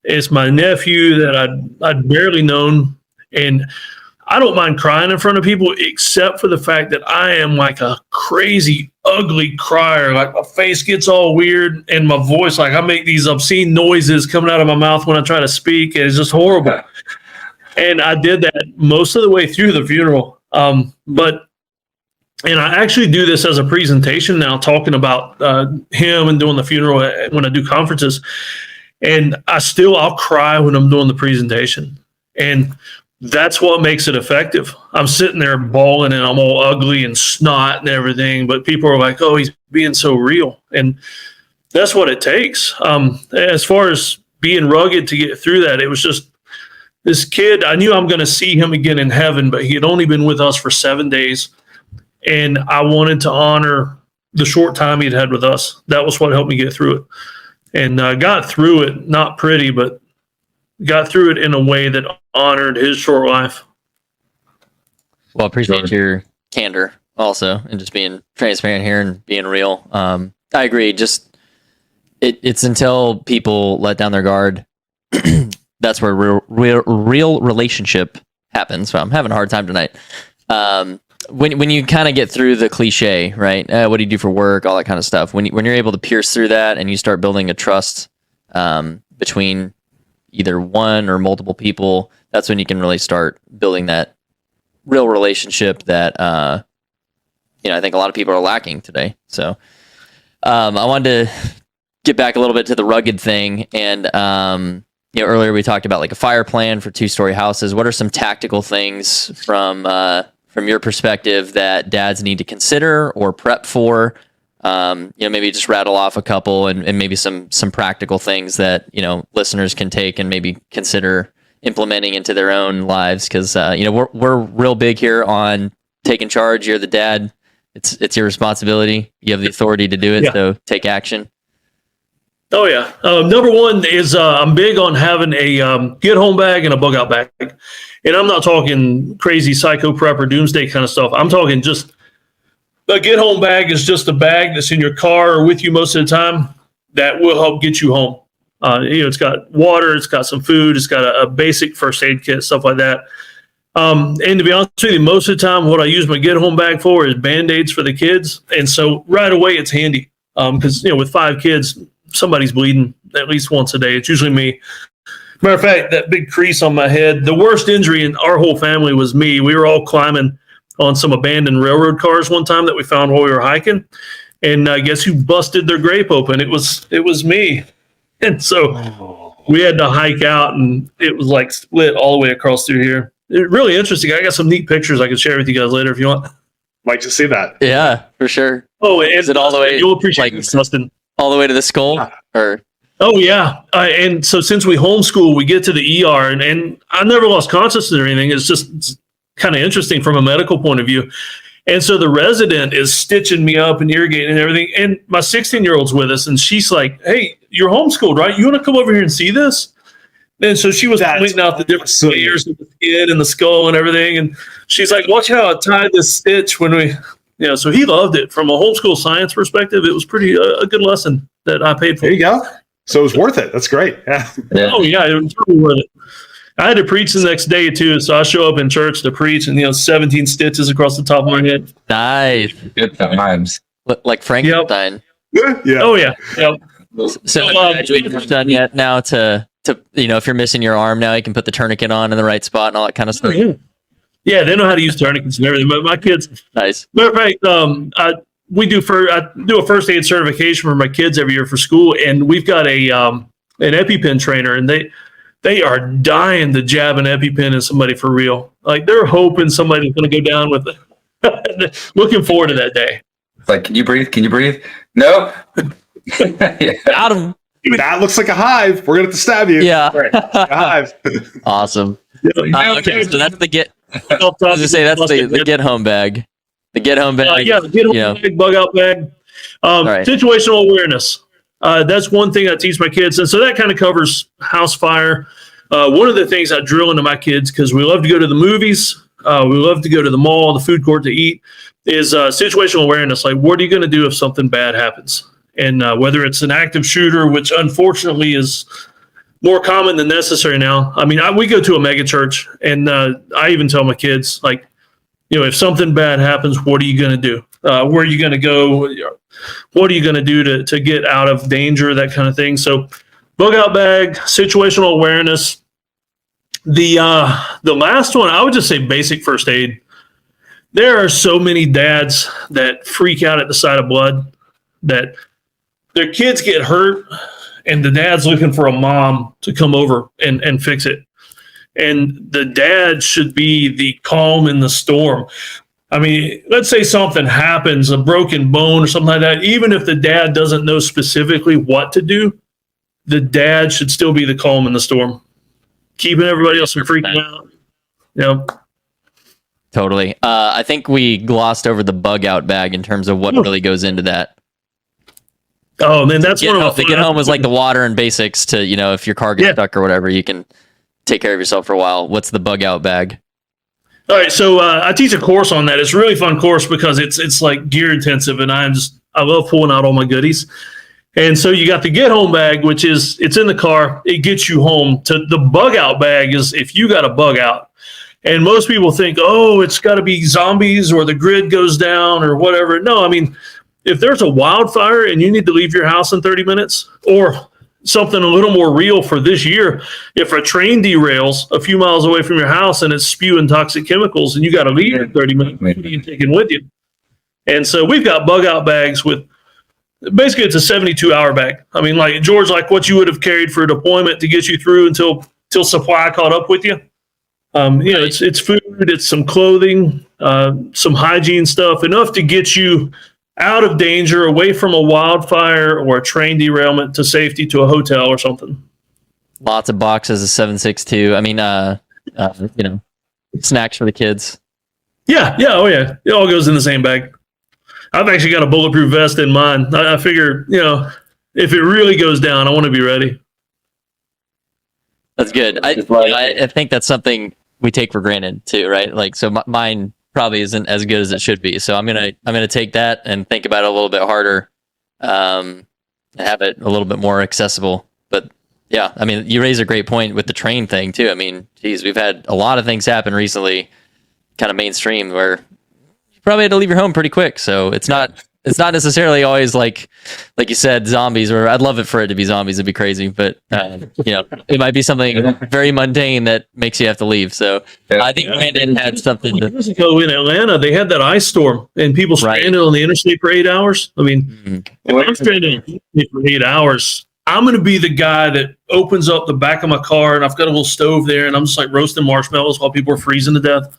It's my nephew that I'd barely known, and I don't mind crying in front of people, except for the fact that I am like a crazy, ugly crier. Like my face gets all weird, and my voice, like I make these obscene noises coming out of my mouth when I try to speak, and it's just horrible. And I did that most of the way through the funeral. And I actually do this as a presentation now, talking about him and doing the funeral when I do conferences. And I'll cry when I'm doing the presentation. And that's what makes it effective. I'm sitting there bawling and I'm all ugly and snot and everything, but people are like, oh, he's being so real. And that's what it takes. As far as being rugged to get through that, it was just this kid. I knew I'm going to see him again in heaven, but he had only been with us for 7 days. And I wanted to honor the short time he'd had with us. That was what helped me get through it. And got through it, not pretty, but got through it in a way that honored his short life. Well, appreciate your candor also, and just being transparent here and being real. I agree. Just it's until people let down their guard, that's where real relationship happens. So I'm having a hard time tonight. When you kind of get through the cliche, right? What do you do for work? All that kind of stuff. When you're able to pierce through that and you start building a trust between either one or multiple people, that's when you can really start building that real relationship that I think a lot of people are lacking today. So I wanted to get back a little bit to the rugged thing, and earlier we talked about like a fire plan for 2-story houses. What are some tactical things from your perspective that dads need to consider or prep for? Maybe just rattle off a couple and maybe some practical things that, listeners can take and maybe consider implementing into their own lives. Cause, we're real big here on taking charge. You're the dad. It's your responsibility. You have the authority to do it. Yeah. So take action. Oh yeah. Number one is, I'm big on having a, get home bag and a bug out bag. And I'm not talking crazy psycho prep or doomsday kind of stuff. I'm talking just a get home bag is just a bag that's in your car or with you most of the time that will help get you home. It's got water, it's got some food, it's got a basic first aid kit, stuff like that. And to be honest with you, most of the time, what I use my get home bag for is Band-Aids for the kids. And so right away, it's handy because, with 5 kids, somebody's bleeding at least once a day. It's usually me. Matter of fact, that big crease on my head, the worst injury in our whole family was me. We were all climbing on some abandoned railroad cars one time that we found while we were hiking. And guess who busted their grape open? It was me. And so we had to hike out, and it was like split all the way across through here. It's really interesting. I got some neat pictures I can share with you guys later if you want. Like to see that. Yeah, for sure. Oh, and is it all the way? You'll appreciate this, Dustin. All the way to the skull? Or... Oh, yeah. And so since we homeschool, we get to the ER, and I never lost consciousness or anything. It's kind of interesting from a medical point of view. And so the resident is stitching me up and irrigating and everything. And my 16-year-old's with us, and she's like, hey, you're homeschooled, right? You want to come over here and see this? And so she was pointing out the different layers of the skin and the skull and everything. And she's like, watch how I tied this stitch when we... so he loved it. From a homeschool science perspective, it was pretty a good lesson that I paid for. There you go. So it was worth it. That's great. Yeah. Oh, yeah. It was totally worth it. I had to preach the next day, too. So I show up in church to preach, and, 17 stitches across the top of my head. Nice. Good times. Like Frankenstein. Yep. Yeah. Oh, yeah. Yep. So graduation's done yet now to if you're missing your arm now, you can put the tourniquet on in the right spot and all that kind of stuff. Oh, yeah, they know how to use tourniquets and everything. But my kids, nice. Matter of fact, I do a first aid certification for my kids every year for school, and we've got an EpiPen trainer, and they are dying to jab an EpiPen in somebody for real. Like they're hoping somebody's going to go down with it. Looking forward to that day. It's like, can you breathe? Can you breathe? No. Yeah. Got him. That looks like a hive. We're gonna have to stab you. Yeah. Right. A hive. Awesome. Okay, so that's the get. I was gonna say that's the get home bag. The get home bag. The get home bag, bug out bag. Right. Situational awareness. That's one thing I teach my kids, and so that kind of covers house fire, one of the things I drill into my kids, because we love to go to the movies, we love to go to the mall, the food court to eat, is situational awareness. Like, what are you going to do if something bad happens? And whether it's an active shooter, which unfortunately is more common than necessary now. I mean, we go to a mega church, and I even tell my kids, like, if something bad happens, what are you going to do? Where are you going to go? What are you going to do to get out of danger, that kind of thing? So bug out bag, situational awareness. The last one, I would just say basic first aid. There are so many dads that freak out at the sight of blood, that their kids get hurt, and the dad's looking for a mom to come over and fix it. And the dad should be the calm in the storm. I mean, let's say something happens, a broken bone or something like that. Even if the dad doesn't know specifically what to do, the dad should still be the calm in the storm, keeping everybody else from freaking out. Totally. I think we glossed over the bug out bag in terms of what really goes into that. Oh man, that's one of the get home was like the water and basics to, if your car gets stuck or whatever, you can take care of yourself for a while. What's the bug out bag? All right, so I teach a course on that. It's a really fun course because it's like gear intensive, and I love pulling out all my goodies. And so you got the get home bag, which is, it's in the car, it gets you home. To the bug out bag is if you got a bug out. And most people think, oh, it's got to be zombies or the grid goes down or whatever. No, I mean, if there's a wildfire and you need to leave your house in 30 minutes, or something a little more real for this year, if a train derails a few miles away from your house and it's spewing toxic chemicals and you got to leave in 30 minutes, what are you taking with you? And so we've got bug out bags with, basically it's a 72-hour bag. I mean, like George, like what you would have carried for a deployment to get you through until supply caught up with you. It's food, it's some clothing, some hygiene stuff, enough to get you out of danger, away from a wildfire or a train derailment, to safety, to a hotel or something. Lots of boxes of 7.62. I mean, snacks for the kids. Yeah. Oh yeah. It all goes in the same bag. I've actually got a bulletproof vest in mine. I figure, if it really goes down, I want to be ready. That's good. I think that's something we take for granted too, right? Like, so mine probably isn't as good as it should be. So I'm gonna take that and think about it a little bit harder, and have it a little bit more accessible. But yeah, I mean, you raise a great point with the train thing too. I mean, geez, we've had a lot of things happen recently, kind of mainstream, where you probably had to leave your home pretty quick. So it's not necessarily always like you said, zombies, or I'd love it for it to be zombies. It'd be crazy, but it might be something very mundane that makes you have to leave. So I think Brandon had something. Years ago in Atlanta, they had that ice storm and people stranded on the interstate for 8 hours. I mean, if I'm stranded on the interstate for 8 hours, I'm going to be the guy that opens up the back of my car, and I've got a little stove there, and I'm just like roasting marshmallows while people are freezing to death.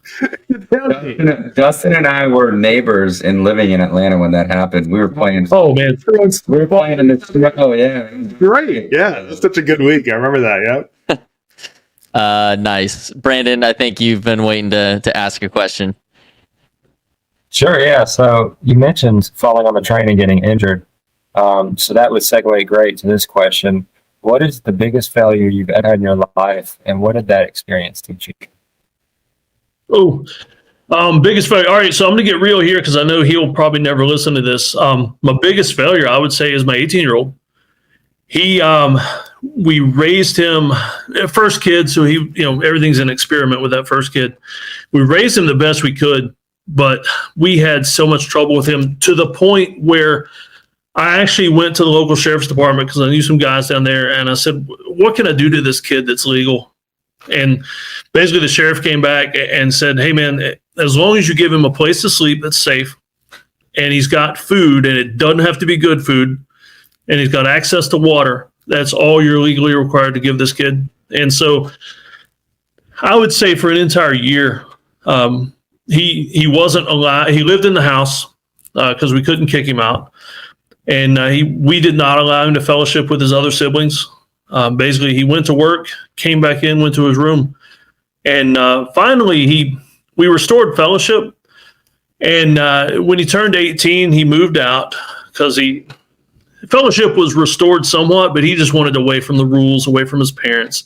Justin and I were neighbors and living in Atlanta when that happened. We were playing. Oh man, we were playing in the snow. Oh yeah, great. Yeah, that's such a good week. I remember that. Yeah. Nice, Brandon. I think you've been waiting to ask a question. Sure. Yeah. So you mentioned falling on the train and getting injured. So that would segue great to this question. What is the biggest failure you've ever had in your life, and what did that experience teach you? Biggest failure. All right, so I'm going to get real here because I know he'll probably never listen to this. My biggest failure, I would say, is my 18-year-old. We raised him, first kid, so he, everything's an experiment with that first kid. We raised him the best we could, but we had so much trouble with him to the point where I actually went to the local sheriff's department because I knew some guys down there, and I said, what can I do to this kid that's legal? And basically the sheriff came back and said, hey man, as long as you give him a place to sleep that's safe, and he's got food, and it doesn't have to be good food, and he's got access to water, that's all you're legally required to give this kid. And so I would say for an entire year, he wasn't allowed. He lived in the house because we couldn't kick him out. And we did not allow him to fellowship with his other siblings. Basically, he went to work, came back in, went to his room. And finally, we restored fellowship. And when he turned 18, he moved out because fellowship was restored somewhat, but he just wanted away from the rules, away from his parents.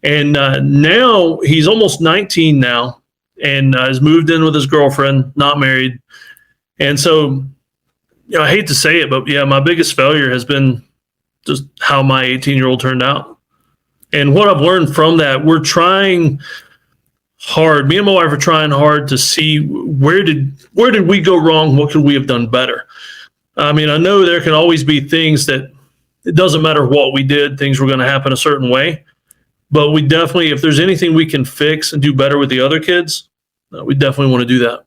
And now he's almost 19 now, and has moved in with his girlfriend, not married. And so, I hate to say it, but yeah, my biggest failure has been just how my 18-year-old turned out. And what I've learned from that, we're trying hard. Me and my wife are trying hard to see where did we go wrong? What could we have done better? I mean, I know there can always be things that it doesn't matter what we did, things were going to happen a certain way. But we definitely, if there's anything we can fix and do better with the other kids, we definitely want to do that.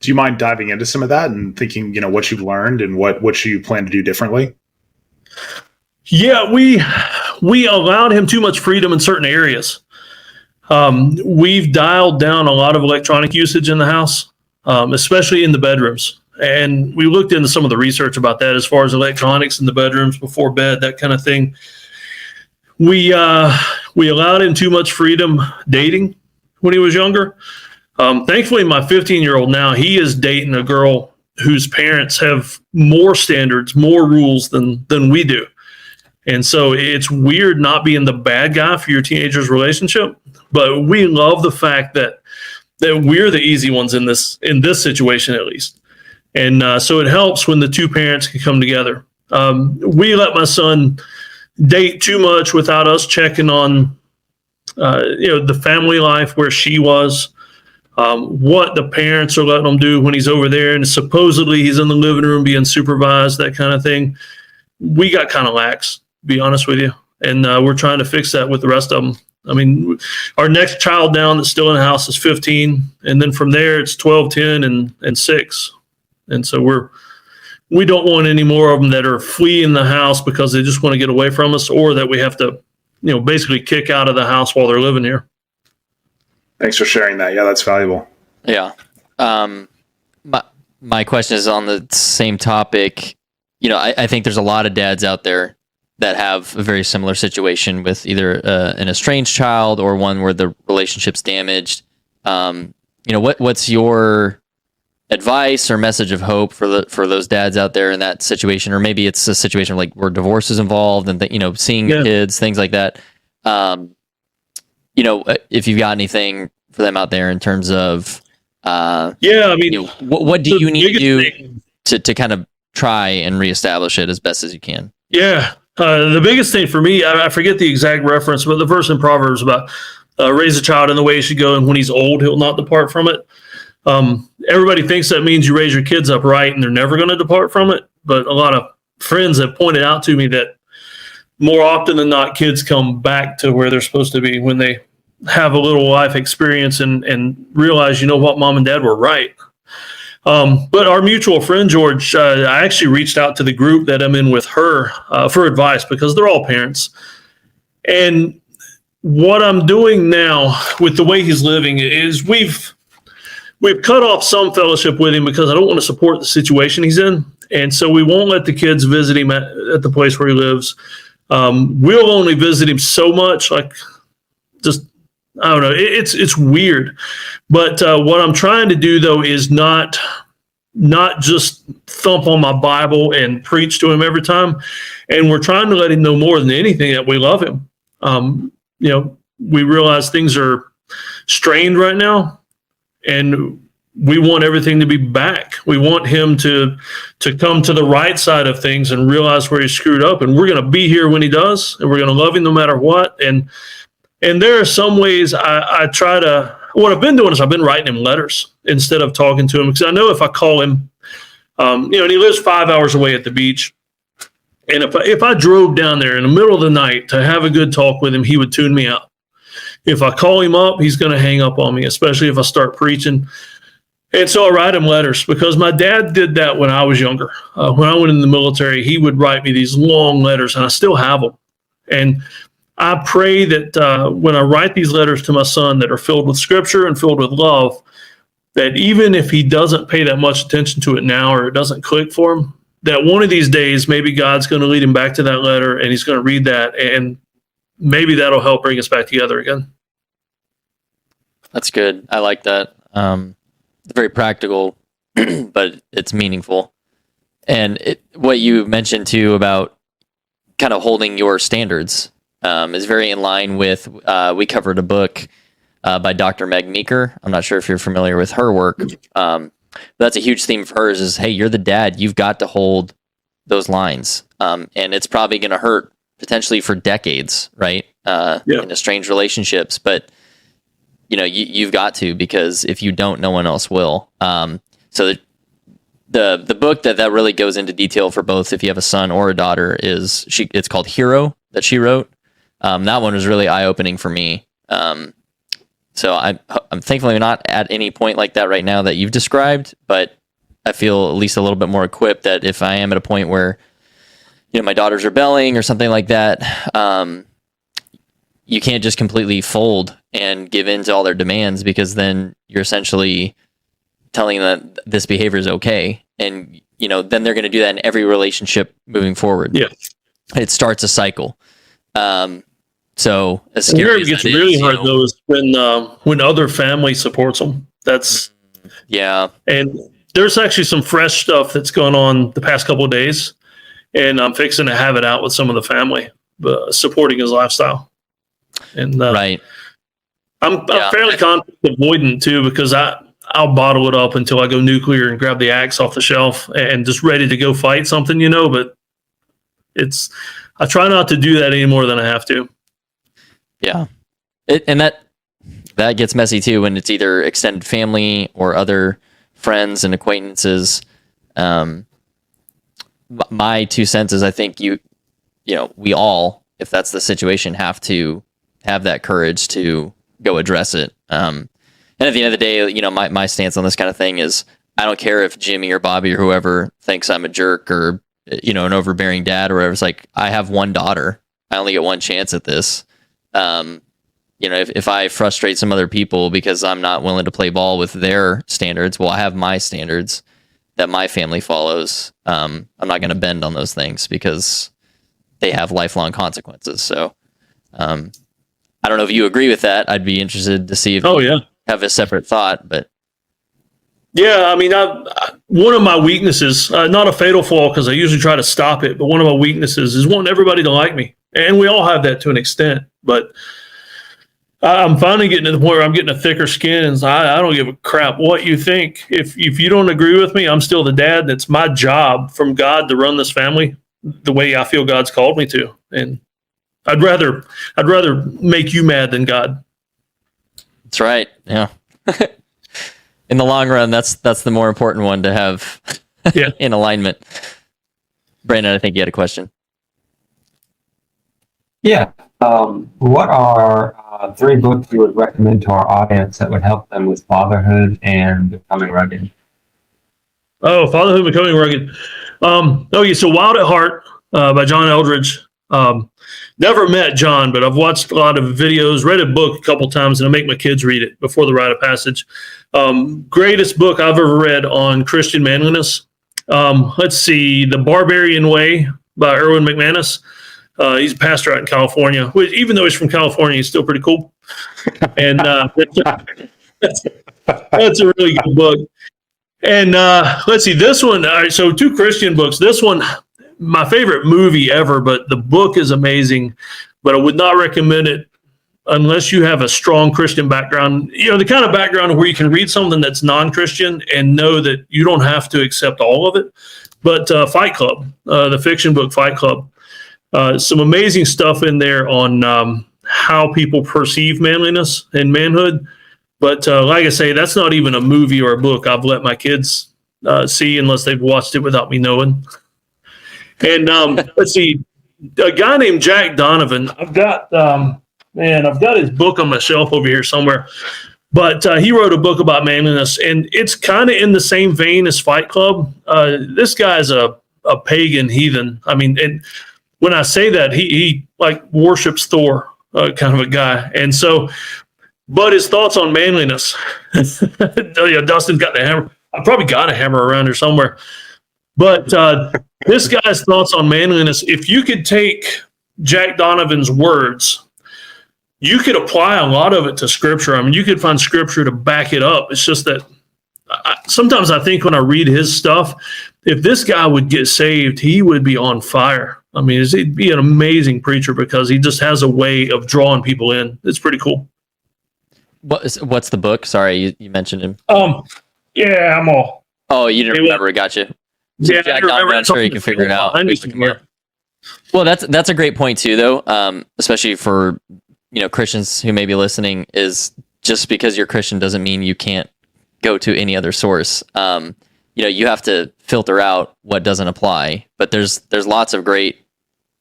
Do you mind diving into some of that and thinking, what you've learned and what you plan to do differently? Yeah, we allowed him too much freedom in certain areas. We've dialed down a lot of electronic usage in the house, especially in the bedrooms. And we looked into some of the research about that as far as electronics in the bedrooms before bed, that kind of thing. We allowed him too much freedom dating when he was younger. Thankfully, my 15-year-old now, he is dating a girl whose parents have more standards, more rules than we do. And so it's weird not being the bad guy for your teenager's relationship, but we love the fact that we're the easy ones in this situation, at least. And so it helps when the two parents can come together. We let my son date too much without us checking on, the family life where she was, what the parents are letting him do when he's over there, and supposedly he's in the living room being supervised, that kind of thing. We got kind of lax, to be honest with you, and we're trying to fix that with the rest of them. I mean, our next child down that's still in the house is 15, and then from there it's 12, 10, and 6. And so we don't want any more of them that are fleeing the house because they just want to get away from us, or that we have to, basically kick out of the house while they're living here. Thanks for sharing that. Yeah, that's valuable. Yeah. My question is on the same topic. I think there's a lot of dads out there that have a very similar situation with either an estranged child or one where the relationship's damaged. What's your advice or message of hope for those dads out there in that situation? Or maybe it's a situation like where divorce is involved and seeing kids, things like that. If you've got anything for them out there in terms of, what do you need to do to kind of try and reestablish it as best as you can? Yeah. The biggest thing for me, I forget the exact reference, but the verse in Proverbs about raise a child in the way he should go, and when he's old, he'll not depart from it. Everybody thinks that means you raise your kids up right and they're never going to depart from it. But a lot of friends have pointed out to me that more often than not, kids come back to where they're supposed to be when they have a little life experience and realize, what, mom and dad were right. But our mutual friend, George, I actually reached out to the group that I'm in with her for advice because they're all parents. And what I'm doing now with the way he's living is we've cut off some fellowship with him because I don't want to support the situation he's in. And so we won't let the kids visit him at the place where he lives. We'll only visit him so much, I don't know. It's weird. But what I'm trying to do, though, is not just thump on my Bible and preach to him every time. And we're trying to let him know more than anything that we love him. We realize things are strained right now, and we want everything to be back. We want him to come to the right side of things and realize where he screwed up. And we're going to be here when he does, and we're going to love him no matter what. And there are some ways I try to, what I've been doing is I've been writing him letters instead of talking to him, because I know if I call him, and he lives 5 hours away at the beach. And if I drove down there in the middle of the night to have a good talk with him, he would tune me out. If I call him up, he's going to hang up on me, especially if I start preaching. And so I write him letters because my dad did that when I was younger. When I went in the military, he would write me these long letters, and I still have them. And I pray that when I write these letters to my son that are filled with scripture and filled with love, that even if he doesn't pay that much attention to it now or it doesn't click for him, that one of these days, maybe God's going to lead him back to that letter and he's going to read that, and maybe that'll help bring us back together again. That's good. I like that. It's very practical, but it's meaningful. And what you mentioned too about kind of holding your standards. is very in line with, we covered a book by Dr. Meg Meeker. I'm not sure if you're familiar with her work. But that's a huge theme of hers is, hey, you're the dad. You've got to hold those lines. And it's probably going to hurt potentially for decades, right? In estranged relationships. But, you've got to, because if you don't, no one else will. So the book that really goes into detail for both, if you have a son or a daughter, it's called Hero, that she wrote. That one was really eye-opening for me. So I'm thankfully not at any point like that right now that you've described, but I feel at least a little bit more equipped that if I am at a point where, my daughter's rebelling or something like that, you can't just completely fold and give in to all their demands, because then you're essentially telling them that this behavior is okay. And, then they're going to do that in every relationship moving forward. Yeah. It starts a cycle. So as scary Where it as gets that really is, hard though is when other family supports them. That's and there's actually some fresh stuff that's going on the past couple of days, and I'm fixing to have it out with some of the family supporting his lifestyle. And right, I'm fairly conflict avoidant too, because I'll bottle it up until I go nuclear and grab the axe off the shelf and just ready to go fight something, but I try not to do that any more than I have to. Yeah. And that gets messy too when it's either extended family or other friends and acquaintances. My 2 cents is I think we all, if that's the situation, have to have that courage to go address it. And at the end of the day, my stance on this kind of thing is I don't care if Jimmy or Bobby or whoever thinks I'm a jerk or, an overbearing dad or whatever. It's like, I have one daughter. I only get one chance at this. If I frustrate some other people because I'm not willing to play ball with their standards, well, I have my standards that my family follows. I'm not going to bend on those things because they have lifelong consequences. So, I don't know if you agree with that. I'd be interested to see if you have a separate thought, but. Yeah, I mean, one of my weaknesses, not a fatal flaw because I usually try to stop it, but one of my weaknesses is wanting everybody to like me. And we all have that to an extent, but I'm finally getting to the point where I'm getting a thicker skin, and I don't give a crap what you think. If you don't agree with me, I'm still the dad, and it's my job from God to run this family the way I feel God's called me to. And I'd rather make you mad than God. That's right. Yeah. In the long run, that's the more important one to have in alignment. Brandon, I think you had a question. Yeah. What are 3 books you would recommend to our audience that would help them with fatherhood and becoming rugged? Oh, Fatherhood Becoming Rugged. So Wild at Heart by John Eldredge. Never met John, but I've watched a lot of videos, read a book a couple times, and I make my kids read it before the rite of passage. Greatest book I've ever read on Christian manliness. Let's see, The Barbarian Way by Erwin McManus. He's a pastor out in California. Even though he's from California, he's still pretty cool. And that's a really good book. And let's see, this one. All right, so 2 Christian books. This one, my favorite movie ever, but the book is amazing. But I would not recommend it unless you have a strong Christian background. The kind of background where you can read something that's non-Christian and know that you don't have to accept all of it. But Fight Club, the fiction book Fight Club. Some amazing stuff in there on how people perceive manliness and manhood. But like I say, that's not even a movie or a book I've let my kids see unless they've watched it without me knowing. And let's see, a guy named Jack Donovan. I've got his book on my shelf over here somewhere. But he wrote a book about manliness, and it's kind of in the same vein as Fight Club. This guy's a pagan heathen. I mean, and when I say that, he like worships Thor, kind of a guy. And so, but his thoughts on manliness. Dustin's got the hammer. I probably got a hammer around here somewhere. But this guy's thoughts on manliness, if you could take Jack Donovan's words, you could apply a lot of it to Scripture. I mean, you could find Scripture to back it up. It's just that sometimes I think when I read his stuff, if this guy would get saved, he would be on fire. I mean, he'd be an amazing preacher because he just has a way of drawing people in. It's pretty cool. What's the book? Sorry, you mentioned him. Yeah, I'm all. Oh, you didn't remember? Gotcha. Yeah, Jack Donner, I'm sure you can figure it out. Well, that's a great point too, though. Especially for Christians who may be listening, is just because you're Christian doesn't mean you can't go to any other source. You have to filter out what doesn't apply. But there's lots of great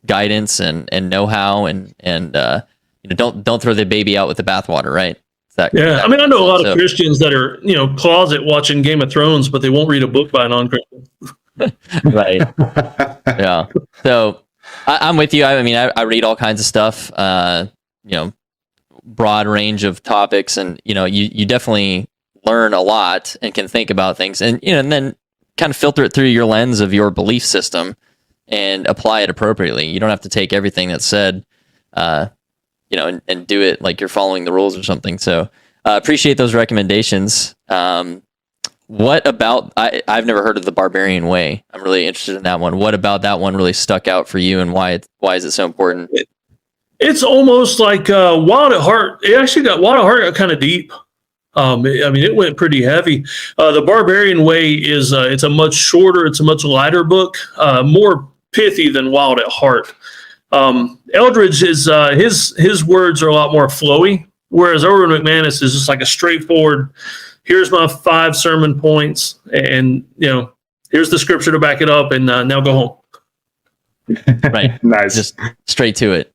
guidance and know-how and don't throw the baby out with the bathwater, right? I mean, I know a lot of Christians that are closet watching Game of Thrones, but they won't read a book by a non-Christian. Right. Yeah. So I'm with you. I mean, I read all kinds of stuff. Broad range of topics, and you definitely learn a lot and can think about things, and and then kind of filter it through your lens of your belief system and apply it appropriately. You don't have to take everything that's said, and do it like you're following the rules or something. So appreciate those recommendations. What about, I've never heard of the Barbarian Way. I'm really interested in that one. What about that one really stuck out for you, and why is it so important? It's almost like Wild at Heart. It actually got kind of deep. I mean, it went pretty heavy. The Barbarian Way is it's a much shorter, it's a much lighter book, more pithy than Wild at Heart. Eldridge is his words are a lot more flowy, whereas Erwin McManus is just like a straightforward. Here's my 5 sermon points, and here's the scripture to back it up, and now go home. Right, Nice. Just straight to it.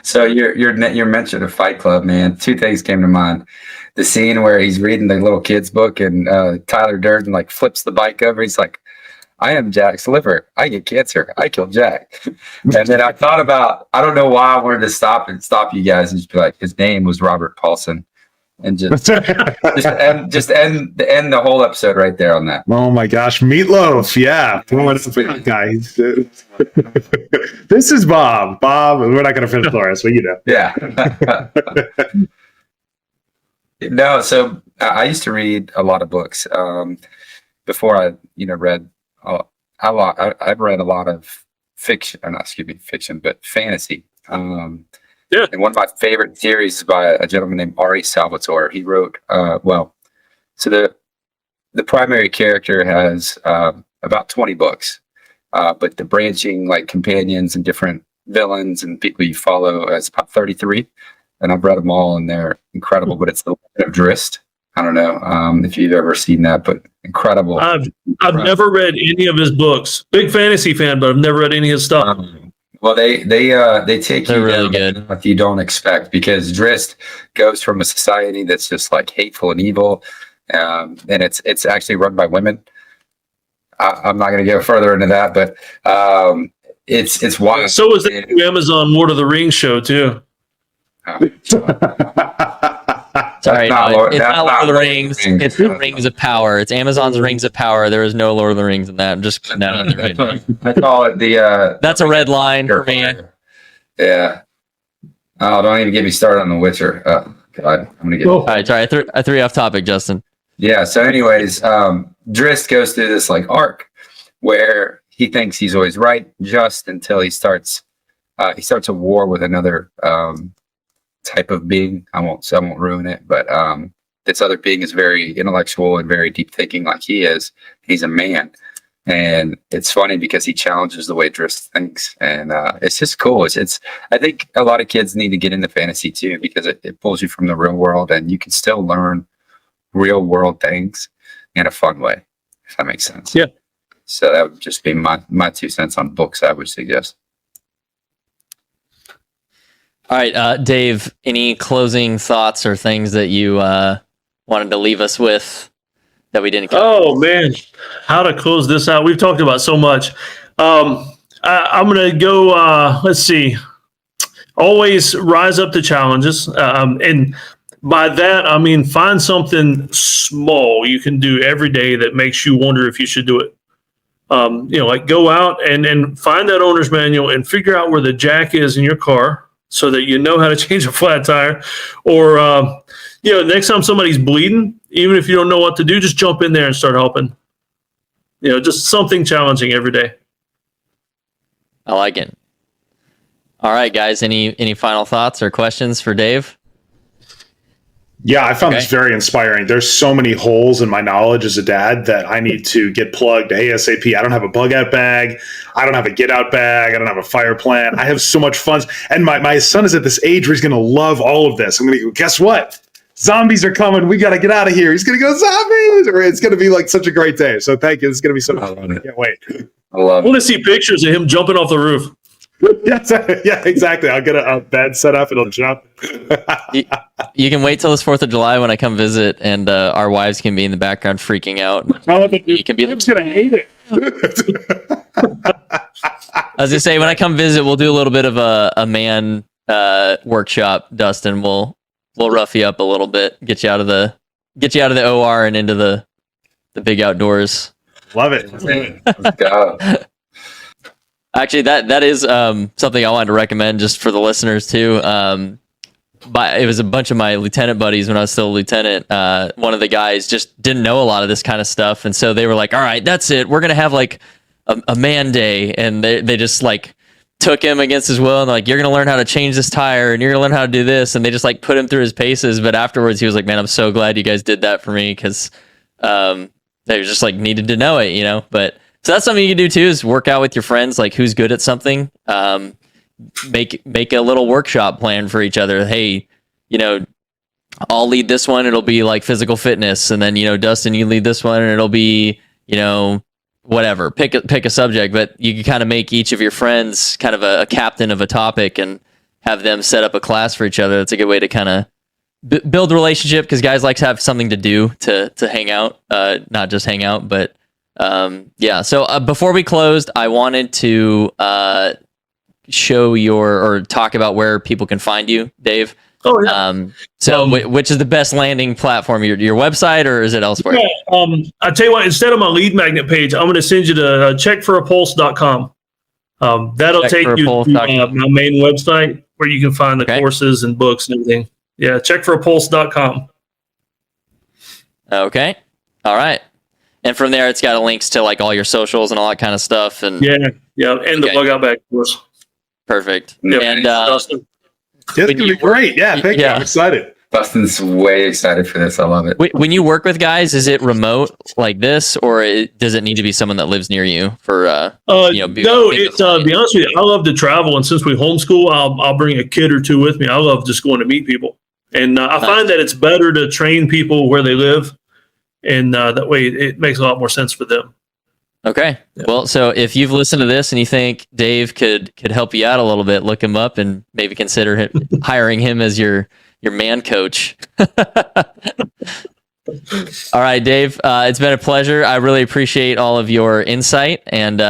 So your mention of Fight Club, man. 2 things came to mind. The scene where he's reading the little kid's book, and Tyler Durden like flips the bike over. He's like, "I am Jack's liver. I get cancer. I killed Jack." And then I thought about, I don't know why I wanted to stop you guys and just be like, his name was Robert Paulson, and just end the whole episode right there on that. Oh my gosh, Meatloaf! Yeah, guys. This is Bob. Bob, we're not going to finish Flores, but Yeah. No, so I used to read a lot of books before I read I've read a lot of fiction, but fantasy. Yeah. And one of my favorite series is by a gentleman named Ari Salvatore. He wrote, so the primary character has about 20 books, but the branching like companions and different villains and people you follow is about 33. And I've read them all, and they're incredible. But it's the Legend of Drizzt. I don't know if you've ever seen that, but incredible. I've never read any of his books. Big fantasy fan, but I've never read any of his stuff. Well, they take you really down good. what you don't expect, because Drizzt goes from a society that's just like hateful and evil, and it's actually run by women. I'm not going to go further into that, but it's wild. So is the Amazon Lord of the Rings show too. Sorry, That's not Lord- it's that's not Lord not of the Lord of the Rings. Rings. It's the Rings of Power. It's Amazon's Rings of Power. There is no Lord of the Rings in that. I'm just putting that out there right now. I call it the. That's a red line for me. Yeah. Oh, don't even get me started on The Witcher. Oh, God, I'm gonna get. Oh. All right, sorry, I threw you off topic, Justin. Yeah. So, anyways, Drizzt goes through this like arc where he thinks he's always right, just until he starts a war with another type of being. I won't ruin it, but this other being is very intellectual and very deep thinking, like he is. He's a man, and it's funny because he challenges the way Drizzt thinks, and it's just cool. It's I think a lot of kids need to get into fantasy too, because it pulls you from the real world, and you can still learn real world things in a fun way, if that makes sense. Yeah. So that would just be my 2 cents on books I would suggest. All right, Dave, any closing thoughts or things that you wanted to leave us with that we didn't cover? Oh man, how to close this out? We've talked about so much. I'm gonna go. Let's see. Always rise up to challenges, and by that I mean find something small you can do every day that makes you wonder if you should do it. Like go out and find that owner's manual and figure out where the jack is in your car, so that you know how to change a flat tire. Or, next time somebody's bleeding, even if you don't know what to do, just jump in there and start helping. Just something challenging every day. I like it. All right, guys. Any final thoughts or questions for Dave? Yeah, I found this very inspiring. There's so many holes in my knowledge as a dad that I need to get plugged ASAP. I don't have a bug out bag. I don't have a get out bag. I don't have a fire plan. I have so much fun. And my son is at this age where he's going to love all of this. I'm going to go, guess what? Zombies are coming. We got to get out of here. He's going to go, zombies. Or it's going to be like such a great day. So thank you. It's going to be so much fun. I can't wait. I love I it. want to see pictures of him jumping off the roof. Yeah, exactly. I'll get a bed set up. It'll jump. You can wait till this 4th of July when I come visit, and our wives can be in the background freaking out. You can be. I'm just gonna hate it. I was gonna say, when I come visit, we'll do a little bit of a man workshop. Dustin, we'll rough you up a little bit, get you out of the OR and into the big outdoors. Love it. Let's go. Actually, that is something I wanted to recommend just for the listeners too. It was a bunch of my lieutenant buddies when I was still a lieutenant. One of the guys just didn't know a lot of this kind of stuff, and so they were like, "All right, that's it. We're gonna have like a man day," and they just like took him against his will and like, "You're gonna learn how to change this tire, and you're gonna learn how to do this," and they just like put him through his paces. But afterwards, he was like, "Man, I'm so glad you guys did that for me," because they just like needed to know it, you know. But so that's something you can do too, is work out with your friends, like who's good at something. Make a little workshop plan for each other. Hey, you know, I'll lead this one. It'll be like physical fitness. And then, you know, Dustin, you lead this one and it'll be, you know, whatever, pick a subject, but you can kind of make each of your friends kind of a captain of a topic and have them set up a class for each other. That's a good way to kind of build a relationship, because guys like to have something to do to hang out, not just hang out, but yeah. So before we closed, I wanted to show or talk about where people can find you, Dave. Oh, yeah. Which is the best landing platform? Your website, or is it elsewhere? Yeah, I tell you what, instead of my lead magnet page, I'm going to send you to checkforapulse.com. That'll take you to my main website where you can find the courses and books and everything. Yeah, checkforapulse.com. Okay. All right. And from there, it's got links to like all your socials and all that kind of stuff. And yeah, and the bug out bag course. Perfect. Yeah, and Dustin. It's going to be great. Yeah, thank you. I'm excited. Dustin's way excited for this. I love it. When you work with guys, is it remote like this, or does it need to be someone that lives near you for? No, it's to be honest with you, I love to travel, and since we homeschool, I'll bring a kid or two with me. I love just going to meet people, and I find that it's better to train people where they live, and that way it makes a lot more sense for them. Okay. Yeah. Well, so if you've listened to this and you think Dave could help you out a little bit, look him up and maybe consider hiring him as your man coach. All right, Dave, it's been a pleasure. I really appreciate all of your insight, and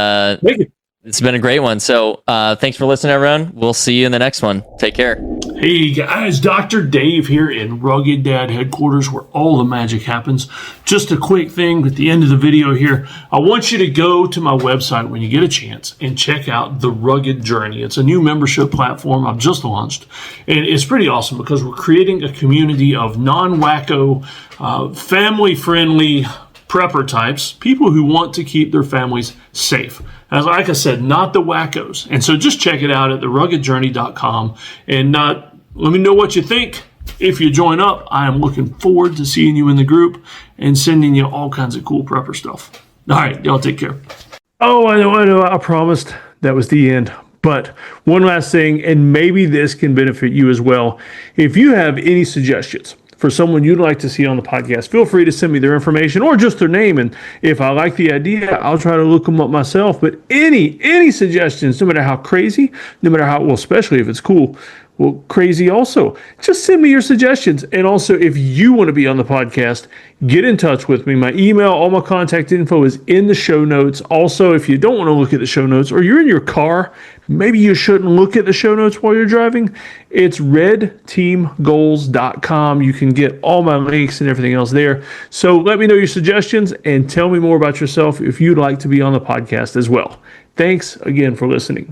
it's been a great one. So thanks for listening, everyone. We'll see you in the next one. Take care. Hey guys, Dr. Dave here in Rugged Dad headquarters, where all the magic happens. Just a quick thing at the end of the video here. I want you to go to my website when you get a chance and check out The Rugged Journey. It's a new membership platform I've just launched, and it's pretty awesome because we're creating a community of non-wacko, family-friendly prepper types, people who want to keep their families safe. As like I said, not the wackos. And so just check it out at theruggedjourney.com and let me know what you think. If you join up, I am looking forward to seeing you in the group and sending you all kinds of cool prepper stuff. All right, y'all take care. Oh, I know. I promised that was the end. But one last thing, and maybe this can benefit you as well. If you have any suggestions for someone you'd like to see on the podcast, feel free to send me their information or just their name. And if I like the idea, I'll try to look them up myself. But any suggestions, no matter how crazy, no matter how, well, especially if it's cool, well, crazy also, just send me your suggestions. And also, if you want to be on the podcast, get in touch with me. My email, all my contact info is in the show notes. Also, if you don't want to look at the show notes, or you're in your car, maybe you shouldn't look at the show notes while you're driving, it's redteamgoals.com. You can get all my links and everything else there. So let me know your suggestions and tell me more about yourself if you'd like to be on the podcast as well. Thanks again for listening.